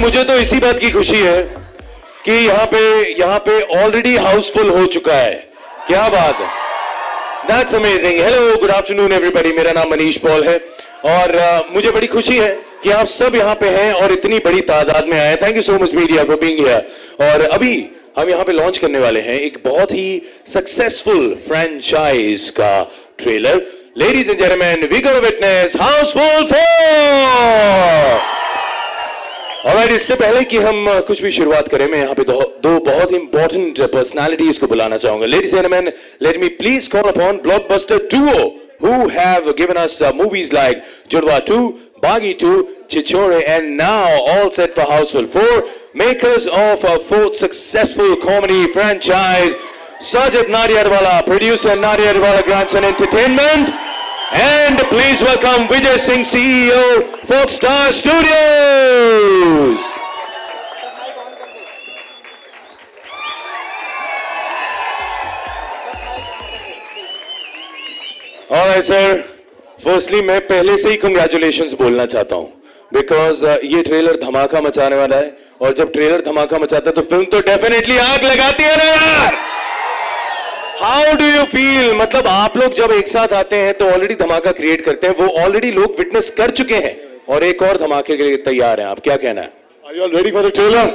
मुझे तो इसी बात की खुशी है कि यहाँ पे ऑलरेडी हाउसफुल हो चुका है। क्या बात है, that's amazing. Hello, good afternoon everybody, मेरा नाम मनीष पॉल है और मुझे बड़ी खुशी है कि आप सब यहाँ पे हैं और इतनी बड़ी तादाद में आए। Thank you so much media for being here. और अभी हम यहाँ पे लॉन्च करने वाले हैं एक बहुत ही सक्सेसफुल फ्रेंचाइज का trailer. Ladies and gentleman, we gonna witness housefull 4। Alright, इससे पहले कि हम कुछ भी शुरुआत करें, मैं यहाँ पे दो बहुत ही इंपॉर्टेंट पर्सनालिटीज को बुलाना चाहूंगा। Ladies and gentleman, let me please call upon blockbuster Duo who have given us movies like Judwa 2, Baghi 2, Chichore, and now all set for Houseful 4, makers of a fourth successful comedy franchise, Sajid Nadiadwala, producer Nadiadwala Grandson Entertainment, and please welcome Vijay Singh, CEO, Folkstar Studios. Alright sir, firstly मैं पहले से ही congratulations बोलना चाहता हूँ because ये trailer धमाका मचाने वाला है और जब ट्रेलर धमाका मचाता है तो फिल्म तो डेफिनेटली आग लगाती है ना यार। How do you feel? मतलब आप लोग जब एक साथ आते हैं तो ऑलरेडी धमाका क्रिएट करते हैं, वो ऑलरेडी लोग विटनेस कर चुके हैं और एक और धमाके के लिए तैयार हैं। आप क्या कहना है? Are you all ready for the trailer?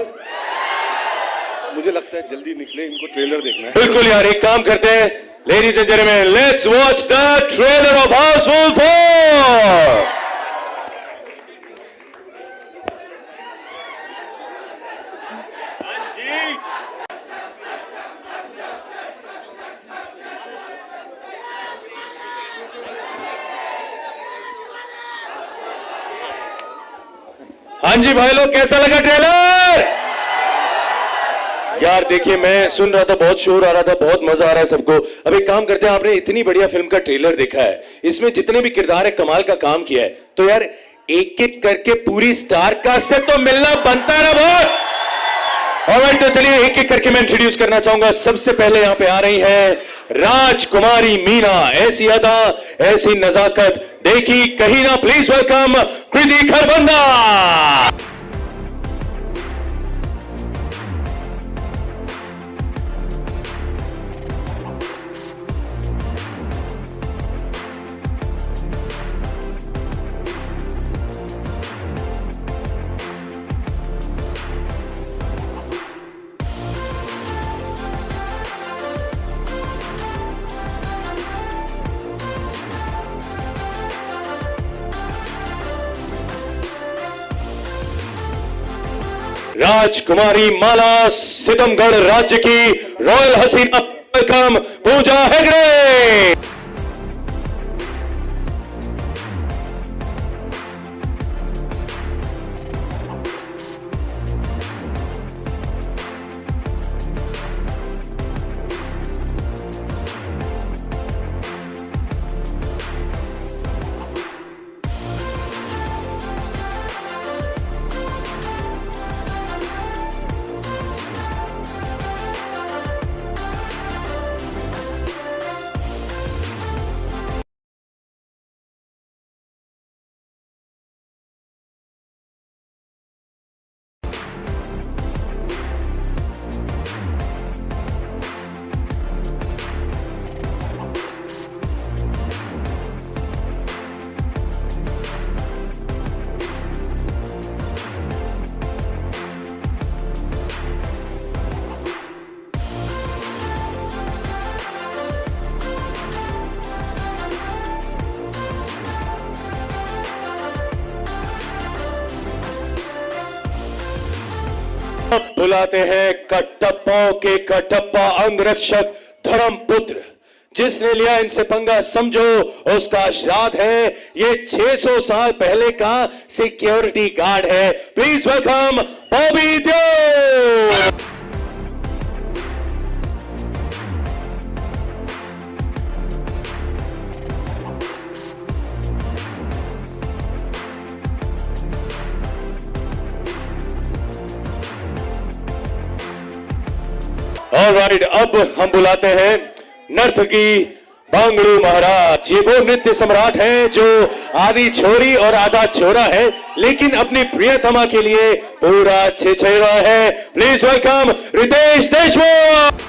मुझे लगता है जल्दी निकले, इनको ट्रेलर देखना है। बिल्कुल यार, एक काम करते हैं, ladies and gentlemen, let's watch the trailer of Houseful 4. हाँ जी भाई लोग, कैसा लगा ट्रेलर? यार देखिए, मैं सुन रहा था, बहुत शोर आ रहा था, बहुत मजा आ रहा है सबको। अब एक काम करते हैं, आपने इतनी बढ़िया फिल्म का ट्रेलर देखा है, इसमें जितने भी किरदार है कमाल का काम किया है, तो यार एक एक करके पूरी स्टार कास्ट से तो मिलना बनता है ना बॉस। ऑलराइट, तो चलिए एक एक करके मैं इंट्रोड्यूस करना चाहूंगा। सबसे पहले यहाँ पे आ रही है राजकुमारी मीना। ऐसी अदा, ऐसी नजाकत देखी कहीं ना। प्लीज वेलकम कृति खरबंदा। राजकुमारी माला, सितमगढ़ राज्य की रॉयल हसीना। वेलकम पूजा हेगड़े। बुलाते हैं कटप्पाओं के कटप्पा अंगरक्षक धर्मपुत्र। जिसने लिया इनसे पंगा समझो उसका श्राद्ध है। ये 600 साल पहले का सिक्योरिटी गार्ड है। Please welcome Bobby Deol. Alright, अब हम बुलाते हैं नर्तकी बांगड़ू महाराज ये वो नृत्य सम्राट है जो आधी छोरी और आधा छोरा है, लेकिन अपनी प्रियतमा के लिए पूरा छेछेरा है। Please welcome Riteish Deshmukh.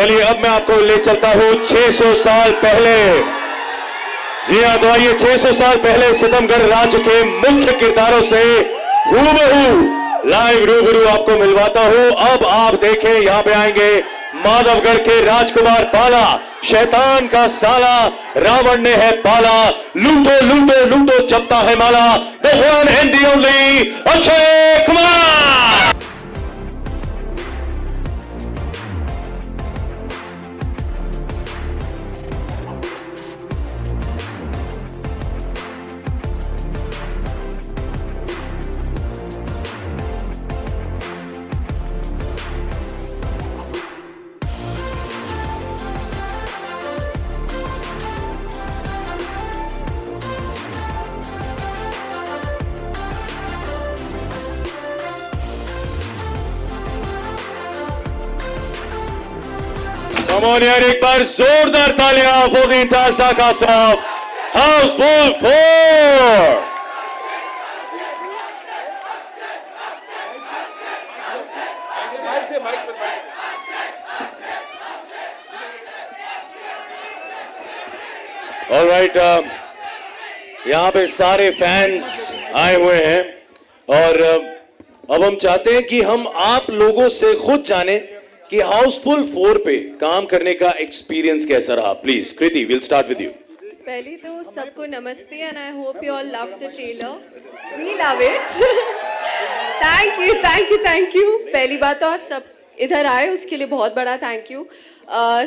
चलिए अब मैं आपको ले चलता हूं 600 साल पहले। जी हाँ, तो आइए 600 साल पहले सितमगढ़ राज्य के मुख्य किरदारों से हूबहू लाइव रूबरू आपको मिलवाता हूं। अब आप देखें, यहां पे आएंगे माधवगढ़ के राजकुमार बाला, शैतान का साला रावण ने है पाला, लूटो लूटो लूटो जपता है माला, the one and the only Akshay Kumar. Come on यार, एक बार जोरदार तालियां for the entire star cast of Houseful 4. All right, यहाँ पे सारे फैंस आए हुए हैं और अब हम चाहते हैं कि हम आप लोगों से खुद जाने कि हाउसफुल 4 पे काम करने का एक्सपीरियंस कैसा रहा। Please Kriti, will start with you. पहले तो सबको नमस्ते and I hope you all love the trailer. We love it. Thank you thank you thank you. पहली बात तो आप सब इधर आए उसके लिए बहुत बड़ा thank you.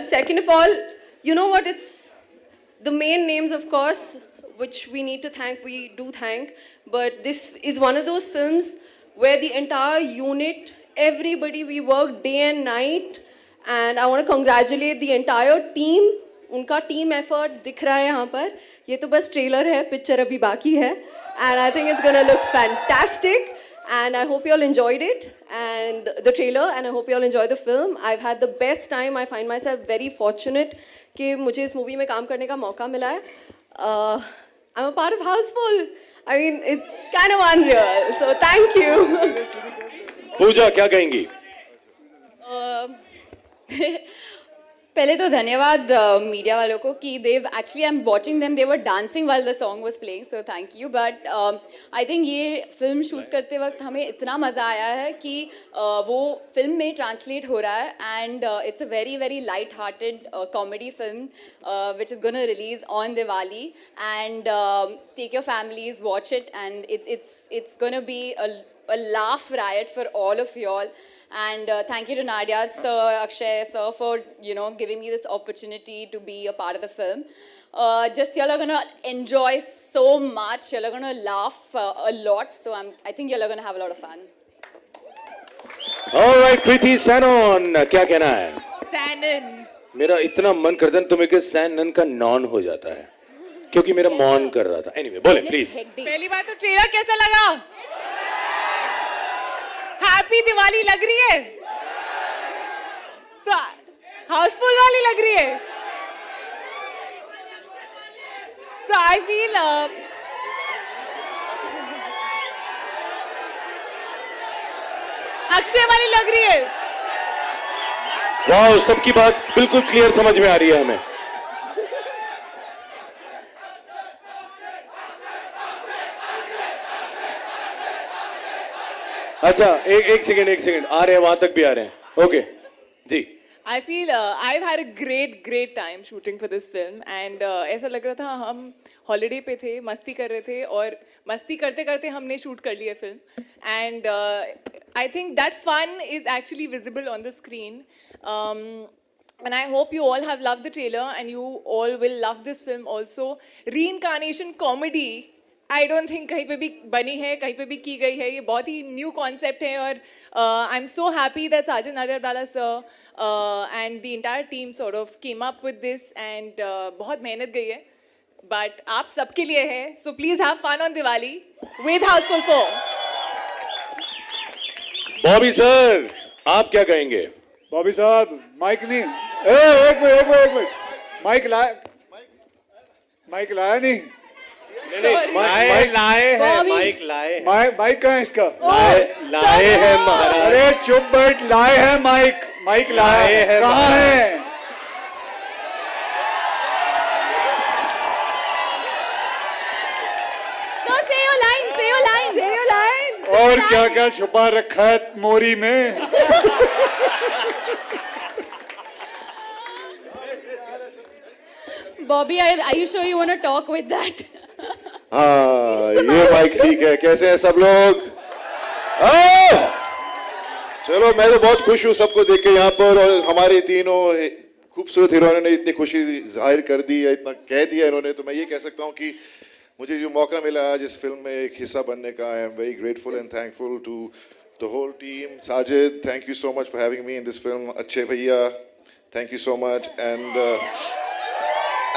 Second of all, you know what, it's the main names, of course, which we need to thank, we do thank, but this is one of those films where the entire unit, everybody, we work day and night, and I want to congratulate the entire team. उनका team effort दिख रहा है यहाँ पर। ये तो बस trailer है, पिक्चर अभी बाकी है, and I think it's gonna look fantastic. And I hope you all enjoyed it and the trailer, and I hope you all enjoy the film. I've had the best time. I find myself very fortunate कि मुझे इस movie में काम करने का मौका मिला है. I'm a part of Houseful. I mean, it's kind of unreal. So thank you. पूजा क्या कहेंगी? पहले तो धन्यवाद मीडिया वालों को कि देव actually I am watching them, they were dancing while the song was playing, so thank you. But I think ये फिल्म शूट करते वक्त हमें इतना मज़ा आया है कि वो फिल्म में ट्रांसलेट हो रहा है and it's a very very light hearted comedy film which is gonna release on Diwali and take your families, watch it and it's gonna be a laugh riot for all of y'all. And thank you to Nadia sir, Akshay sir, for giving me this opportunity to be a part of the film. Just y'all are gonna enjoy so much. Y'all are gonna laugh a lot. So I think y'all are gonna have a lot of fun. All right, Kriti Sanon, क्या कहना है? सैनन। मेरा इतना मन करता है तुम्हें कि सैनन का नॉन हो जाता है क्योंकि मेरा मॉन कर रहा था. Anyway, बोले प्लीज. पहली बात तो ट्रेलर कैसा लगा? हैप्पी दिवाली लग रही है? हाउसफुल वाली लग रही है? So I feel अक्षय वाली लग रही है? वाह, सबकी बात बिल्कुल क्लियर समझ में आ रही है हमें. अच्छा, एक सेकंड आ रहे हैं, वहां तक भी आ रहे हैं. ओके जी. I feel I've had a great time shooting for this film and ऐसा लग रहा था हम हॉलीडे पे थे, मस्ती कर रहे थे और मस्ती करते करते हमने शूट कर लिया film. And I think that fun is actually visible on the screen. And I hope you all have loved the trailer and you all will love this film also. Reincarnation comedy I don't think कहीं पे भी बनी है, कहीं पे भी की गई है. ये बहुत ही न्यू कॉन्सेप्ट है और I am so happy that Sajan Nadiadwala sir and the entire team sort of came up with this and बहुत मेहनत गई है. बट आप सबके लिए है, so please have fun on Diwali with housefull 4. Bobby sir, आप क्या कहेंगे? बॉबी साहब माइक नहीं, एक मिनट माइक लाया नहीं, माइक लाए हैं, बॉबी। माइक लाए हैं, माइक कहाँ है इसका? लाए हैं महाराज। अरे चुप बैठ, लाए हैं माइक लाए हैं, कहाँ है? So say your line, say your line. Say your line. और क्या क्या छुपा रखा है मोरी में? Bobby, are you sure you want to talk with that? हाँ, ये माइक ठीक है. कैसे हैं सब लोग? चलो, मैं तो बहुत खुश हूँ सबको देख के यहाँ पर, और हमारे तीनों खूबसूरत हीरोइनों ने इतनी खुशी जाहिर कर दी है, इतना कह दिया इन्होंने, तो मैं ये कह सकता हूँ कि मुझे जो मौका मिला आज इस फिल्म में एक हिस्सा बनने का, I am very grateful and thankful to the whole team. Sajid, thank you so much for having me in this film. अच्छे भैया, thank you so much, and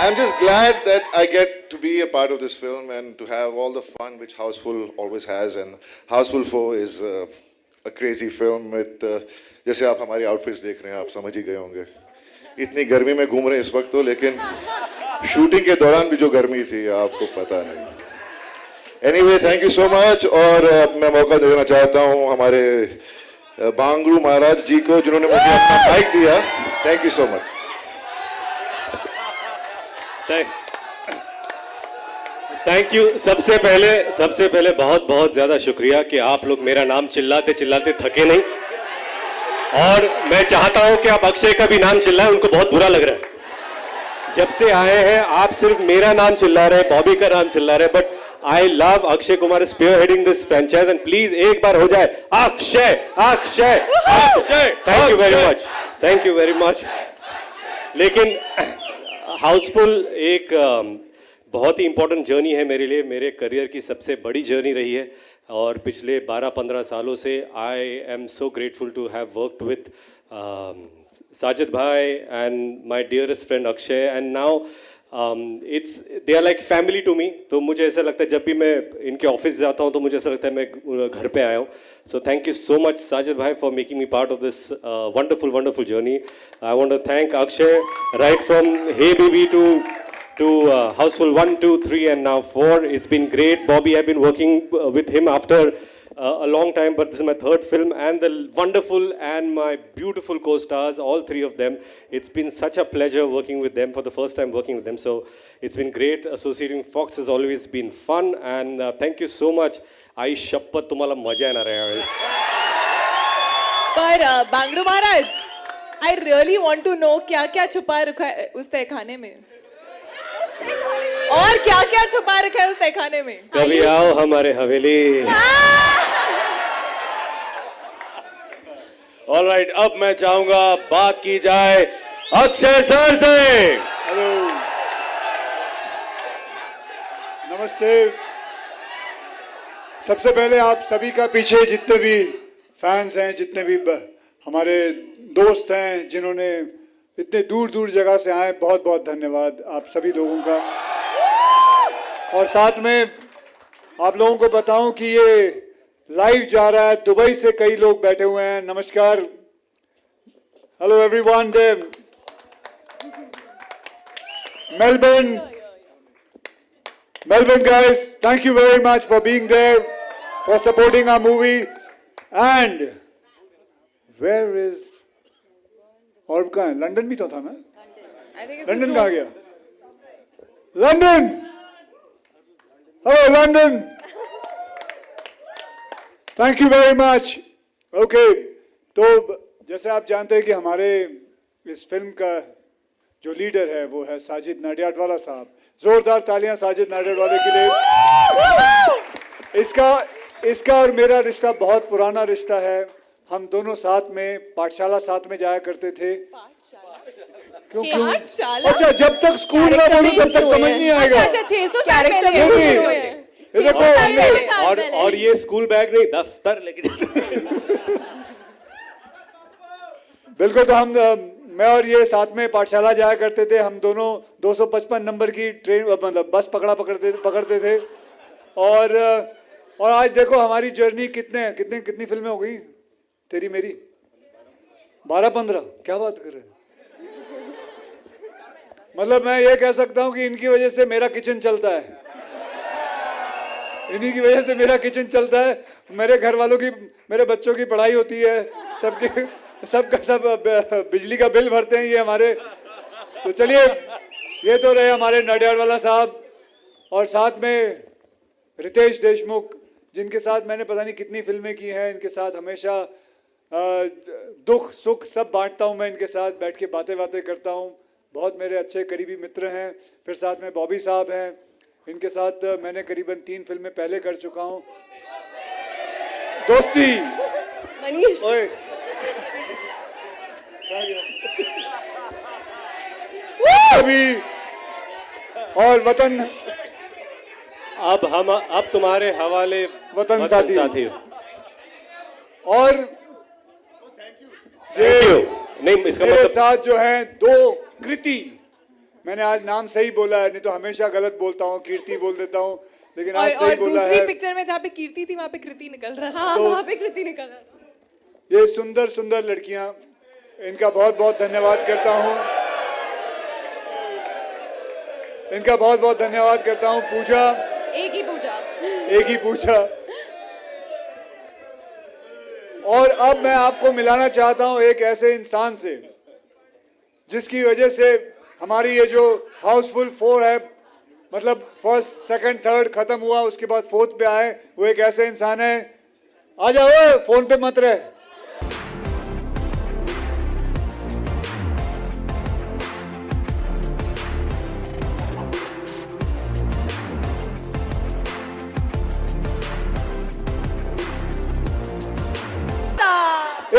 I'm just glad that I get to be a part of this film and to have all the fun which Houseful always has. And Houseful 4 is a crazy film with जैसे आप हमारी outfits देख रहे हैं, आप समझ ही गए होंगे. इतनी गर्मी में घूम रहे हैं इस वक्त तो, लेकिन शूटिंग के दौरान भी जो गर्मी थी आपको पता नहीं. Anyway, thank you so much. और मैं मौका देना चाहता हूँ हमारे बांगड़ू महाराज जी को, जिन्होंने मुझे अपना माइक दिया. Thank you so much. Thank you. सबसे पहले बहुत बहुत ज्यादा शुक्रिया कि आप लोग मेरा नाम चिल्लाते चिल्लाते थके नहीं. और मैं चाहता हूं कि आप अक्षय का भी नाम चिल्लाएं, उनको बहुत बुरा लग रहा है. जब से आए हैं आप सिर्फ मेरा नाम चिल्ला रहे हैं, बॉबी का नाम चिल्ला रहे हैं, but I love Akshay Kumar spearheading this franchise, and please एक बार हो जाए Akshay Akshay Akshay. Thank you very much, thank you very much. लेकिन हाउसफुल एक बहुत ही इंपॉर्टेंट जर्नी है मेरे लिए, मेरे करियर की सबसे बड़ी जर्नी रही है, और पिछले 12-15 सालों से I am so grateful to have worked with Sajid भाई and my dearest friend Akshay, and now they are like family to me. तो मुझे ऐसा लगता है जब भी मैं इनके ऑफिस जाता हूँ तो मुझे ऐसा लगता है मैं घर पे आया हूँ. So thank you so much, Sajid bhai, for making me part of this wonderful journey. I want to thank Akshay right from Hey Baby to Houseful 1, 2, 3 and now 4. It's been great. Bobby, I've been working with him after a long time, but this is my third film, and the wonderful and my beautiful co-stars, all three of them. It's been such a pleasure working with them, for the first time working with them. So it's been great. Associating Fox has always been fun, and thank you so much. आई शपथ तुम्हाला मजा येणार आहे यावेळेस. पर Bangdu Maharaj, I really want to know क्या क्या छुपा रखा है उस तहखाने में, और क्या क्या छुपा रखा है उस तहखाने में. कभी आओ हमारे हवेली. ऑलराइट, अब मैं चाहूंगा बात की जाए अक्षय सर से. हेलो, नमस्ते. सबसे पहले आप सभी का पीछे जितने भी फैंस हैं, जितने भी हमारे दोस्त हैं जिन्होंने इतने दूर दूर जगह से आए, बहुत बहुत धन्यवाद आप सभी लोगों का. और साथ में आप लोगों को बताऊं कि ये लाइव जा रहा है, दुबई से कई लोग बैठे हुए हैं. नमस्कार, hello everyone. Melbourne guys, thank you very much for being there, for supporting our movie. And where is, और कहाँ है? लंदन भी तो था ना? लंदन कहाँ गया? London, hello London. Thank you very much. Okay, तो जैसे आप जानते हैं कि हमारे इस फिल्म का जो लीडर है वो है साजिद नाडियाडवाला साहब. जोरदार तालियां साजिद नाडियाडवाला के लिए. इसका और मेरा रिश्ता बहुत पुराना रिश्ता है. हम दोनों साथ में पाठशाला साथ में जाया करते थे. पाठशाला? अच्छा, जब तक स्कूल ना बोलूं तब तक समझ नहीं आएगा. अच्छा 600 कैरेक्टर ये देखो और ये स्कूल बैग नहीं, दफ्तर लेके जाते हैं। बिल्कुल। तो हम मैं और ये साथ में पाठशाला जाया करते थे। हम दोनों 255 नंबर की ट्रेन मतलब बस पकड़ते थे। और आज देखो हमारी जर्नी कितनी फिल्में हो गई तेरी मेरी, 12-15। क्या बात कर रहे हैं। मतलब मैं ये कह सकता हूँ कि इनकी वजह से मेरा किचन चलता है, इन्हीं की वजह से मेरा किचन चलता है। मेरे घर वालों की, मेरे बच्चों की पढ़ाई होती है, सब बिजली का बिल भरते हैं ये हमारे। तो चलिए, ये तो रहे हमारे नडियाडवाला साहब, और साथ में रितेश देशमुख, जिनके साथ मैंने पता नहीं कितनी फिल्में की हैं। इनके साथ हमेशा दुख सुख सब बांटता हूँ मैं, इनके साथ बैठ के बातें करता हूँ। बहुत मेरे अच्छे करीबी मित्र हैं। फिर साथ में बॉबी साहब हैं, इनके साथ मैंने करीबन 3 फिल्में पहले कर चुका हूँ। दोस्ती, मनीष, ओए अभी, और वतन, अब तुम्हारे हवाले वतन साथी। और ये नहीं, इसका मेरे मतलब साथ जो हैं 2 कृति, मैंने आज नाम सही बोला है, नहीं तो हमेशा गलत बोलता हूँ, कीर्ति बोल देता हूँ, लेकिन आज सही और बोला दूसरी है। पिक्चर में जहाँ पे कीर्ति थी वहाँ पे कृति निकल रहा था। हाँ वहाँ पे कृति निकल रहा था। ये सुंदर लड़कियां, इनका बहुत बहुत धन्यवाद करता हूँ, इनका बहुत बहुत धन्यवाद करता हूँ। पूजा, एक ही पूजा। और अब मैं आपको मिलाना चाहता हूँ एक ऐसे इंसान से जिसकी वजह से हमारी ये जो हाउसफुल 4 है, मतलब फर्स्ट, सेकंड, थर्ड खत्म हुआ, उसके बाद 4th पे आए, वो एक ऐसे इंसान है। आ जाओ, फोन पे मत रहे।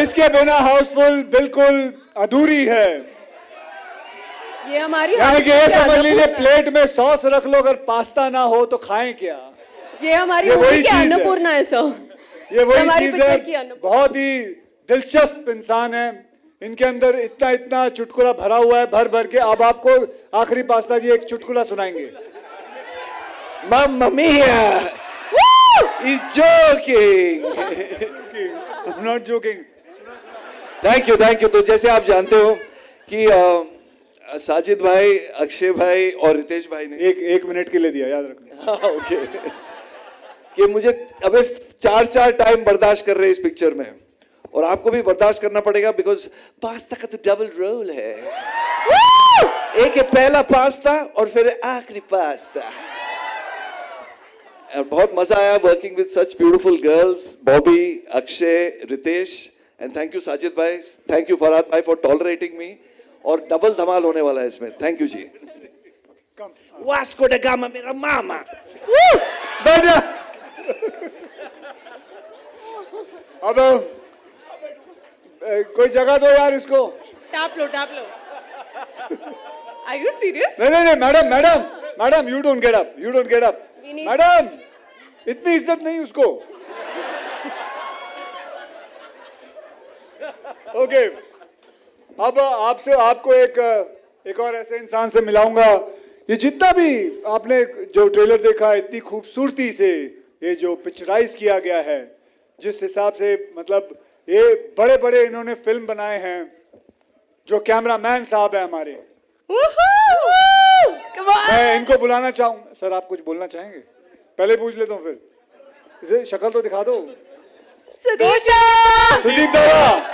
इसके बिना हाउसफुल बिल्कुल अधूरी है। ये हमारी यानी कि ये समझ लीजिए, प्लेट में सॉस रख लो, अगर पास्ता ना हो तो खाएं क्या। ये हमारी ये वही मूवी की चीज़ है। अन्नपूर्णा है सर। ये वही हमारी चीज पिक्चर है, की अन्नपूर्णा। बहुत ही दिलचस्प इंसान है। इनके अंदर इतना चुटकुला भरा हुआ है, भर के। अब आपको आखिरी पास्ता जी एक चुटकुला सुनाएंगे। Mamma mia! He's joking! I'm not joking. Thank you. तो जैसे आप जानते हो कि साजिद भाई, अक्षय भाई और रितेश भाई ने एक मिनट के लिए दिया, याद रखना। हाँ, ओके, कि मुझे अबे 4 टाइम बर्दाश्त कर रहे हैं इस पिक्चर में, और आपको भी बर्दाश्त करना पड़ेगा, बिकॉज पास्ता का तो डबल रोल है। एक है पहला पास्ता और फिर आखिरी पास्ता। और बहुत मजा आया working with such beautiful girls, Bobby, Akshay, Riteish, and thank you Sajid भाई, थैंक यू फरहाद भाई फॉर टॉलरेटिंग मी। और डबल धमाल होने वाला है इसमें। थैंक यू जी। वास्को ड गामा मेरा मामा। अब कोई जगह दो यार इसको। टाप लो। Are you serious? नहीं, madam, you don't get up. Madam, इतनी इज्जत नहीं उसको। ओके, अब आपको एक और ऐसे इंसान से मिलाऊंगा। ये जितना भी आपने जो ट्रेलर देखा, इतनी खूबसूरती से ये जो पिक्चराइज किया गया है, जिस हिसाब से, मतलब ये बड़े इन्होंने फिल्म बनाए हैं। जो कैमरामैन साहब है हमारे, मैं इनको बुलाना चाहूंगा। सर, आप कुछ बोलना चाहेंगे? पहले पूछ लेता हूँ, फिर इसे शक्ल तो दिखा दो। सुदीप दादा,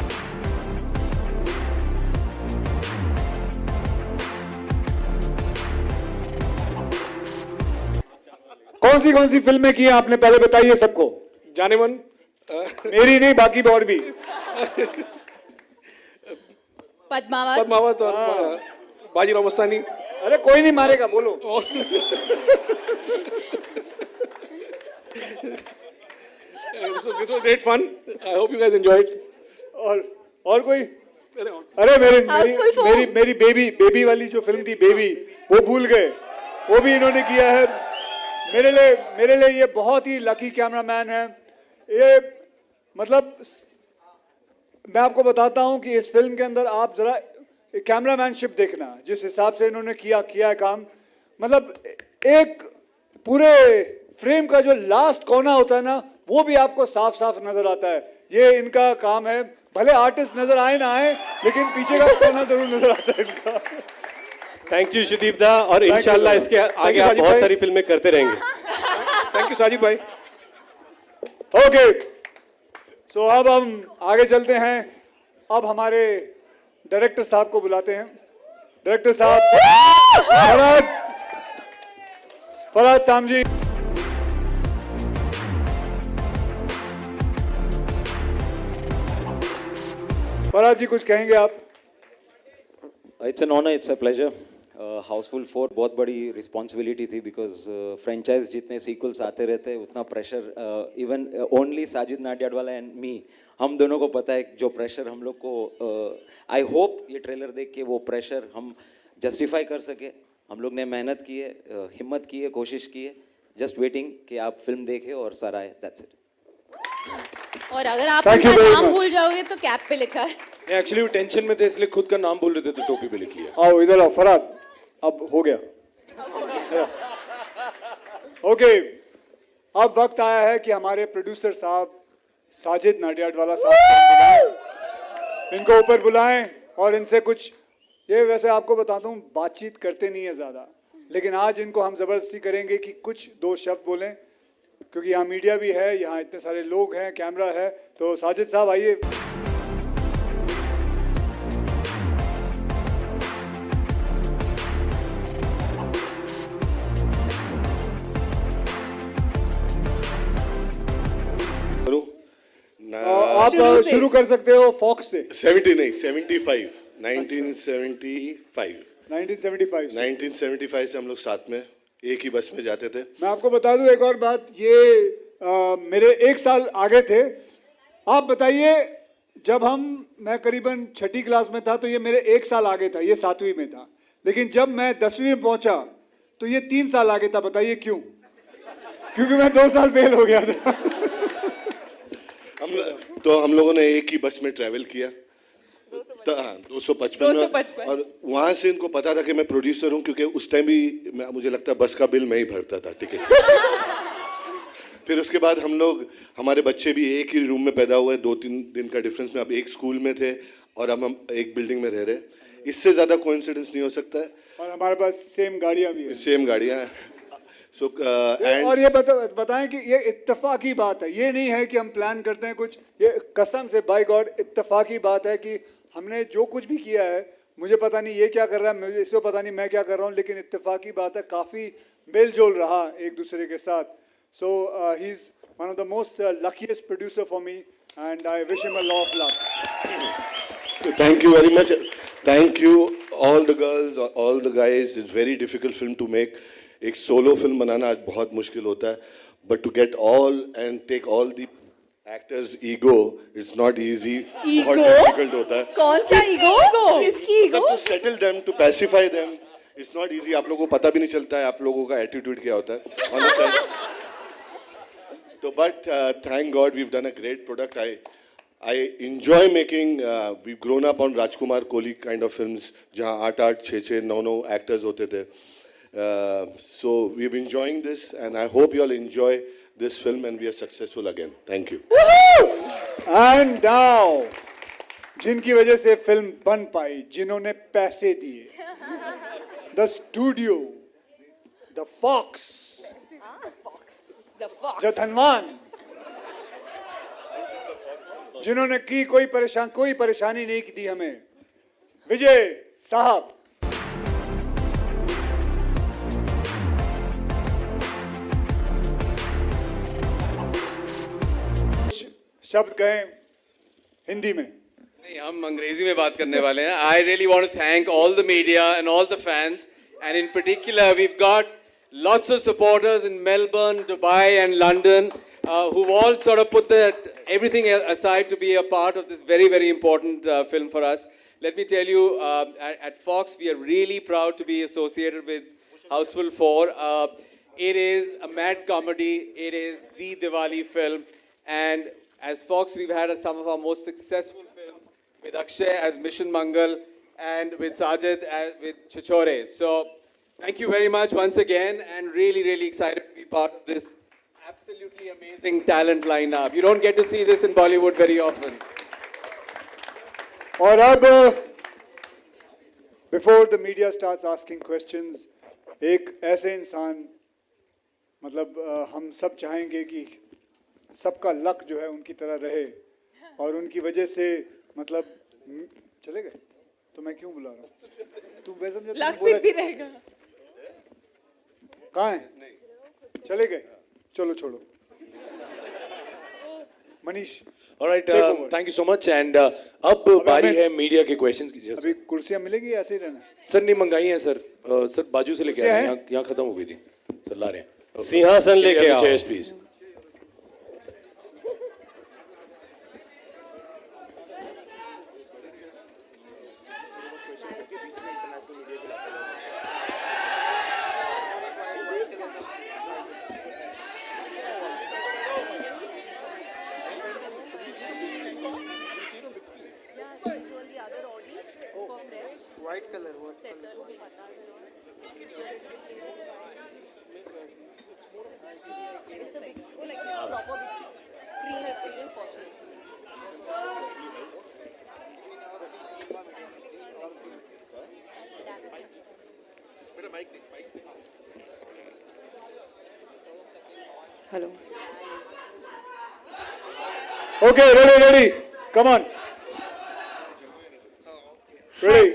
कौन सी फिल्में की हैं आपने, पहले बताइए सबको। जाने मन मेरी नहीं, बाकी और भी। पद्मावत और बाजीराव मस्तानी। अरे कोई नहीं मारेगा, बोलो। This was great fun. I hope you guys enjoyed. और कोई? अरे मेरी बेबी वाली जो फिल्म थी, बेबी, वो भूल गए, वो भी इन्होंने किया है। मेरे लिए ये बहुत ही लकी कैमरामैन है। ये मतलब मैं आपको बताता हूं कि इस फिल्म के अंदर आप जरा कैमरामैनशिप देखना, जिस हिसाब से इन्होंने किया है काम। मतलब एक पूरे फ्रेम का जो लास्ट कोना होता है ना, वो भी आपको साफ साफ नजर आता है। ये इनका काम है। भले आर्टिस्ट नजर आए ना आए, लेकिन पीछे का कोना जरूर नजर आता है इनका। थैंक यू शुदीप दा, और you, इंशाल्लाह sir. इसके Thank आगे you, आप साजिद बहुत भाई. सारी फिल्में करते रहेंगे। थैंक यू साजिद भाई। ओके, तो अब हम आगे चलते हैं। अब हमारे डायरेक्टर साहब को बुलाते हैं। डायरेक्टर साहब फरहाद सामजी। फरहाद जी, कुछ कहेंगे आप? It's an honour, it's a pleasure. Housefull 4 बहुत बड़ी रिस्पॉन्सिबिलिटी थी, बिकॉज फ्रेंचाइज जितने सीक्वल्स आते रहते हैं उतना pressure, even only Sajid Nadiadwala and me, हम दोनों को पता है जो प्रेशर हम लोग को। आई होप ये ट्रेलर देख के वो प्रेशर हम जस्टिफाई कर सके। हम लोग ने मेहनत की है, हिम्मत की है, कोशिश की है। जस्ट वेटिंग कि आप फिल्म देखें और सराहे, दैट्स इट। और अगर आप Thank you उनका very नाम much. भूल जाओगे तो कैप पे लिखा है। एक्चुअली वो टेंशन में थे, इसलिए खुद का नाम बोल रहे थे तो टोपी पे लिख लिया। आओ इधर आओ फरहाद, अब हो गया। ओके, अब वक्त आया है कि हमारे प्रोड्यूसर साहब साजिद नाडियाडवाला साहब को बुलाएं। इनको ऊपर बुलाएं और इनसे कुछ, ये वैसे आपको बताता हूँ बातचीत करते नहीं है ज़्यादा, लेकिन आज इनको हम ज़बरदस्ती करेंगे कि कुछ 2 शब्द बोलें, क्योंकि यहाँ मीडिया भी है, यहाँ इतने सारे लोग हैं, कैमरा है। तो साजिद साहब आइए। आप शुरू कर सकते हो फॉक्स से। 70 नहीं, 75, 1975। 1975 से। 1975 से हम लोग साथ में एक ही बस में जाते थे। मैं आपको बता दूं एक और बात, ये मेरे 1 साल आगे थे। आप बताइए, जब मैं करीबन 6ठी क्लास में था तो ये मेरे 1 साल आगे था, ये 7वीं में था। लेकिन जब मैं 10वीं में पहुंचा तो ये 3 साल आगे था। बताइए क्यों? क्योंकि मैं 2 साल फेल हो गया था। हम लोगों ने एक ही बस में ट्रैवल किया, 255 में, और वहां से इनको पता था कि मैं प्रोड्यूसर हूं, क्योंकि उस टाइम भी मुझे लगता है बस का बिल मैं ही भरता था, टिकट। फिर उसके बाद हम लोग, हमारे बच्चे भी एक ही रूम में पैदा हुए, 2-3 दिन का डिफरेंस में, अब एक स्कूल में थे और अब हम एक बिल्डिंग में रह रहे। इससे ज्यादा कोइंसिडेंस नहीं हो सकता है। और हमारे पास सेम गाड़ियां भी हैं। सेम गाड़ियां हैं। So, और ये बताएं कि ये इत्तेफाकी बात है, ये नहीं है कि हम प्लान करते हैं कुछ। ये कसम से बाय गॉड इत्तेफाकी बात है कि हमने जो कुछ भी किया है, मुझे पता नहीं ये क्या कर रहा है, मुझे इसको पता नहीं मैं क्या कर रहा हूँ, लेकिन इत्तेफाकी बात है, काफ़ी मेल जोल रहा एक दूसरे के साथ। So he is one of the most luckiest producer for me and I wish him a lot of luck. Thank you very much. Thank you all the girls, all the guys. It's very difficult film to make. एक solo film बनाना आज बहुत मुश्किल होता है, but to get all and take all the actors ego, it's not easy. बहुत difficult होता है। कौन सा ईगो? किसकी ego? To settle them, to pacify them, it's not easy. आप लोगों को पता भी नहीं चलता है आप लोगों का एटीट्यूड क्या होता है ऑन द सेट। तो but thank God we have done a great product. I enjoy making, we've grown up on Rajkumar Kohli kind of films, जहाँ 8-8, 6-6, 9-9 actors होते थे। So we've enjoying this, and I hope you all enjoy this film, and we are successful again. Thank you. And now, जिनकी वजह से film बन पाई, जिन्होंने पैसे दिए, the studio, the Fox, जो धनवान, जिन्होंने की कोई परेशानी नहीं की दी हमें, विजय साहब। शब्द कहें हिंदी में। नहीं, हम अंग्रेजी में बात करने वाले हैं। I really want to thank all the media and all the fans, and in particular we've got lots of supporters in Melbourne, Dubai and London who've all sort of put everything aside to be a part of this very, very important film for us. Let me tell you, at Fox we are really proud to be associated with Houseful 4. It is a mad comedy. It is the Diwali film. And as Fox, we've had some of our most successful films with Akshay as Mission Mangal and with Sajid as with Chichore. So thank you very much once again, and really, really excited to be part of this absolutely amazing talent lineup. You don't get to see this in Bollywood very often. और अब before the media starts asking questions, एक ऐसे इंसान, मतलब हम सब चाहेंगे कि सबका लक जो है उनकी तरह रहे, और उनकी वजह से मतलब चले गए तो मैं क्यों बुला रहा हूँ, तू बेसमझा लक भी रहेगा। कहाँ है? चले गए, चलो छोड़ो। Manish, alright, Take over. Thank you so much. And अब बारी है मीडिया के क्वेश्चंस की। अभी कुर्सियाँ मिलेंगी या ऐसे ही रहना? सर नहीं मंगाई हैं सर, सर बाजू से लेके आए हैं, यहाँ खत्म हो गई थी, सर ला रहे हैं। सिंहासन लेके आओ। Chairs please. White color was It's a big, like a proper big screen experience fortunately. Hello. Okay, ready, come on. Ready.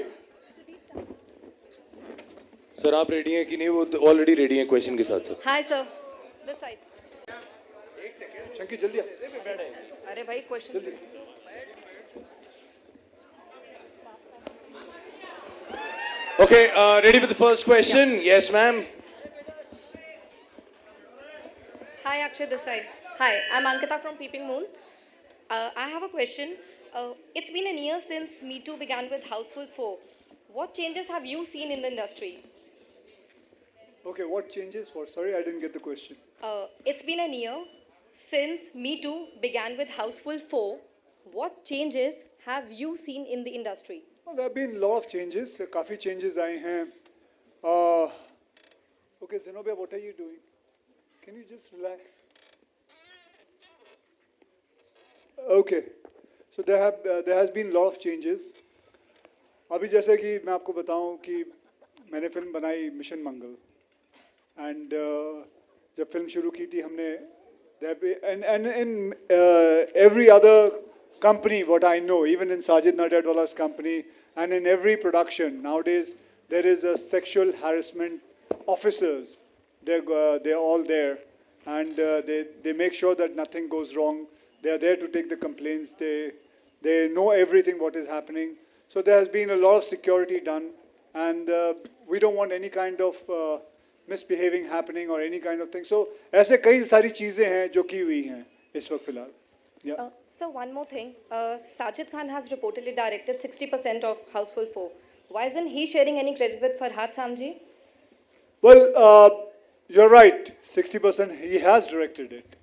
Sir आप रेडी हैं कि नहीं? वो ऑलरेडी रेडी हैं क्वेश्चन के साथ। Sir Hi sir, this side. Chunky जल्दी आ, अरे भाई क्वेश्चन जल्दी। Okay, ready with the first question? Yes, ma'am. Hi Akshay, this side. Hi, I'm Ankita from Peeping Moon. I have a question. It's been a year since Me Too began with Houseful 4. What changes have you seen in the industry? Okay, what changes? What? Sorry, I didn't get the question. It's been a year since Me Too began with Houseful 4. What changes have you seen in the industry? Well, there have been a lot of changes. काफी changes आए हैं. Okay, Zenobia, what are you doing? Can you just relax? Okay, so there has been a lot of changes. अभी जैसे कि मैं आपको बताऊं कि मैंने फिल्म बनाई मिशन मंगल, and जब फिल्म शुरू की थी हमने, and in every other company what I know, even in Sajid Nadiadwala's company and in every production nowadays, there is a sexual harassment officers. They're all there, and they make sure that nothing goes wrong. They are there to take the complaints. They know everything what is happening. So there has been a lot of security done, and we don't want any kind of misbehaving happening or any kind of thing. So ऐसे कई सारी चीजें हैं जो की हुई हैं इस वक्त फिलहाल. Yeah. So one more thing. Sajid Khan has reportedly directed 60% of Houseful 4. Why isn't he sharing any credit with Farhad Samji? Well, you're right. 60% he has directed it.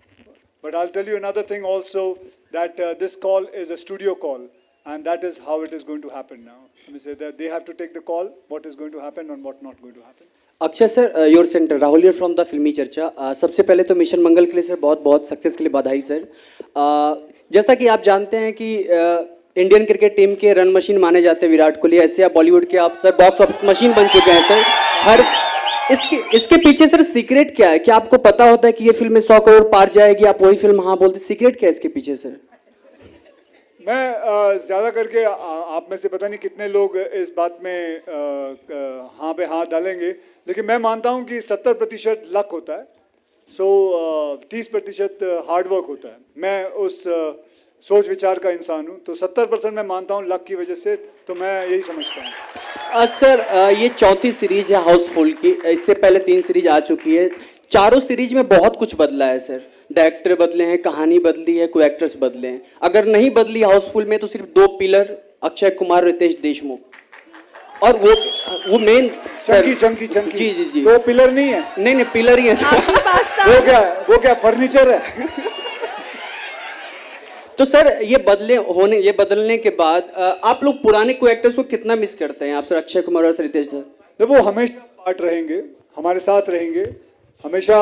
But I'll tell you another thing also, that this call is a studio call, and that is how it is going to happen now. Let me say that they have to take the call, what is going to happen and what not going to happen. Akshay sir, your centre Rahul here from the फिल्मी चर्चा। सबसे पहले तो mission मंगल के लिए sir बहुत बहुत success के लिए बधाई सर। जैसा कि आप जानते हैं कि इंडियन क्रिकेट टीम के रन मशीन माने जाते हैं विराट कोहली, ऐसे आप बॉलीवुड के आप सर बॉक्स ऑफिस मशीन बन चुके हैं सर। हर इसके पीछे सर सीक्रेट क्या है? क्या आपको पता होता है कि ये फिल्म 100 करोड़ पार जाएगी, आप वही फिल्म हाँ बोलते? सीक्रेट क्या है इसके पीछे सर? मैं ज़्यादा करके आप में से पता नहीं कितने लोग इस बात में हाँ पे हाँ डालेंगे, लेकिन मैं मानता हूँ कि 70% लक होता है, 30% हार्डवर्क होता है। मैं उस सोच विचार का इंसान हूँ, तो 70% मैं मानता हूँ लक की वजह से, तो मैं यही समझता हूँ। सर ये चौथी सीरीज है हाउसफुल की, इससे पहले 3 सीरीज आ चुकी है। चारों सीरीज में बहुत कुछ बदला है सर, डायरेक्टर बदले हैं, कहानी बदली है, कोई एक्टर्स बदले हैं। अगर नहीं बदली हाउसफुल में तो सिर्फ 2 पिलर, अक्षय कुमार, रितेश देशमुख। और वो मेन चंकी चंकी चंकी जी जी जी तो पिलर नहीं है, नहीं नहीं पिलर ही है सर। आपके पास था। वो क्या है, वो क्या फर्नीचर है? तो सर ये बदलने के बाद आप लोग पुराने को एक्टर्स को कितना मिस करते हैं आप सर, अक्षय कुमार और रितेश सर? देखो वो हमेशा पार्ट रहेंगे, हमारे साथ रहेंगे, हमेशा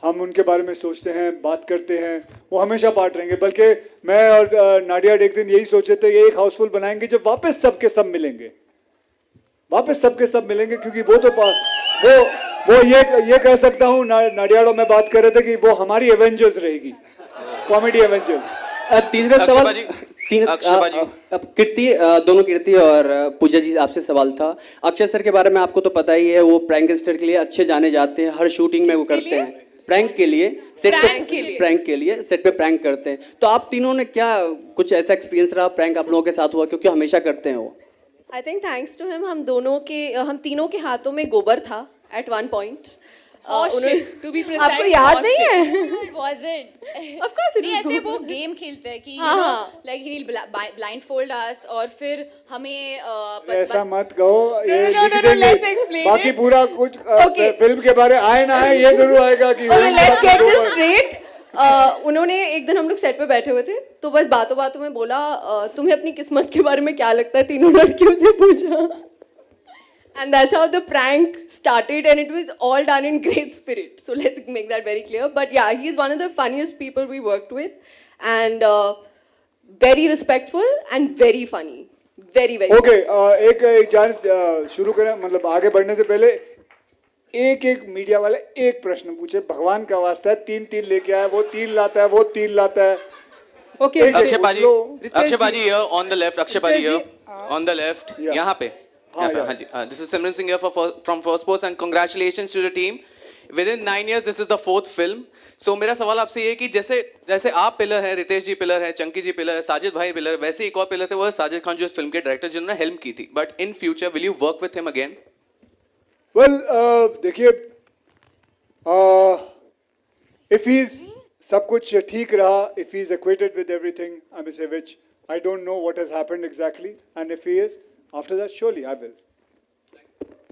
हम उनके बारे में सोचते हैं, बात करते हैं, वो हमेशा पार्ट रहेंगे। बल्कि मैं और नाडिया एक दिन यही सोचे थे ये एक हाउसफुल बनाएंगे जब वापस सबके सब मिलेंगे, वापस सबके सब मिलेंगे, क्योंकि वो ये कह सकता हूँ नाडियाडो में बात कर रहे थे कि वो हमारी एवेंजर्स रहेगी, कॉमेडी एवेंजर्स। तीसरा सवाल अब कीर्ति दोनों कीर्ति और पूजा जी आपसे सवाल था। अक्षय सर के बारे में आपको तो पता ही है, वो प्रैंकस्टर के लिए अच्छे जाने जाते हैं, हर शूटिंग में वो करते हैं प्रैंक के लिए, सेट पे प्रैंक करते हैं। तो आप तीनों ने क्या कुछ ऐसा एक्सपीरियंस रहा प्रैंक आप लोगों के साथ हुआ, क्योंकि हमेशा करते हैं वो? I think thanks to him हम तीनों के हाथों में गोबर था एट वन पॉइंट। आपको याद नहीं है? Was it? Of course it नहीं, was ऐसे gober. वो गेम खेलते हैं कि हाँ। लाइक ही blindfold us और फिर हमें ऐसा मत कहो, ये no, लिख no, let's देंगे। explain बाकी it. पूरा कुछ Okay. फिल्म के बारे आए ना आए ये जरूर आएगा कि Okay, let's get this straight. उन्होंने एक दिन हम लोग सेट पे बैठे हुए थे, तो बस बातों बातों में बोला तुम्हें अपनी किस्मत के बारे में क्या लगता है, तीनों लड़कियों से पूछा। And that's how the prank started, and it was all done in great spirit. So let's make that very clear. But yeah, he's one of the funniest people we worked with, and very respectful and very funny. Very very. Okay एक जान शुरू करें, मतलब आगे बढ़ने से पहले एक मीडिया वाले एक प्रश्न पूछे, भगवान का वास्ता है, 3 लेके आया, वो 3 लाता है, वो 3 लाता है। ओके अक्षय बाजी here on the left, Akshay बाजी here on the left, यहाँ पे हाँ जी, this is Simran Singh here from First Post and congratulations to the team. Within 9 years this is the 4th film. So मेरा सवाल आपसे ये है कि जैसे आप पिलर हैं, रितेश जी पिलर हैं, चंकी जी पिलर है, साजिद भाई पिलर, वैसे एक और पिलर थे वो साजिद खान जो इस फिल्म के डायरेक्टर जिन्होंने हेल्प की थी, but in future will you work with him again? Well देखिए, इफ ही सब कुछ ठीक रहा, if he is acquainted with everything, I will say which I don't know what has happened exactly, and if he is after that surely I will.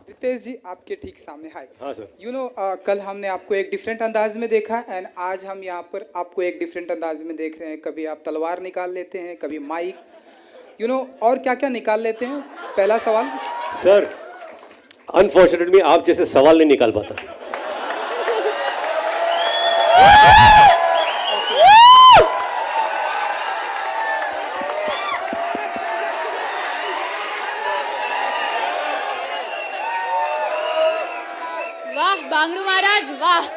Ritesh ji आपके ठीक सामने, हाय। हाँ sir. You know कल हमने आपको एक डिफरेंट अंदाज में देखा एंड आज हम यहाँ पर आपको एक डिफरेंट अंदाज में देख रहे हैं। कभी आप तलवार निकाल लेते हैं, कभी माइक, यू नो और क्या क्या निकाल लेते हैं। पहला सवाल सर, अनफॉर्चुनेटली आप जैसे सवाल नहीं निकाल पाता। वाह बांगड़ू महाराज वाह।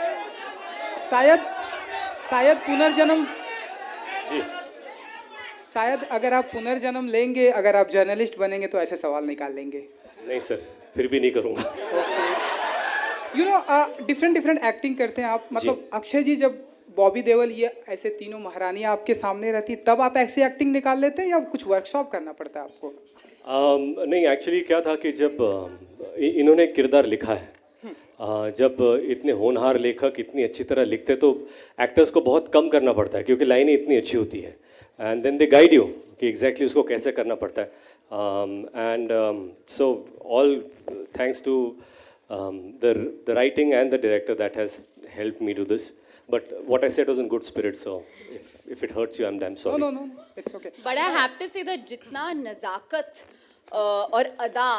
शायद पुनर्जन्म, जी शायद अगर आप पुनर्जन्म लेंगे, अगर आप जर्नलिस्ट बनेंगे तो ऐसे सवाल निकाल लेंगे। नहीं सर, फिर भी नहीं करूँगा। यू नो डिफरेंट एक्टिंग करते हैं आप, मतलब अक्षय जी जब बॉबी देओल ये ऐसे तीनों महारानियाँ आपके सामने रहती तब आप ऐसी एक्टिंग निकाल लेते हैं या कुछ वर्कशॉप करना पड़ता है आपको? नहीं, एक्चुअली क्या था कि जब इन्होंने किरदार लिखा है, जब इतने होनहार लेखक इतनी अच्छी तरह लिखते तो एक्टर्स को बहुत कम करना पड़ता है, क्योंकि लाइनें इतनी अच्छी होती है, and then they guide you कि एग्जैक्टली उसको कैसे करना पड़ता है। And so all thanks to the writing and the director that has helped me do this. But what I said was in good spirit, so if it hurts you, I'm damn sorry. No, it's okay. But I have to say that जितना नजाकत और अदा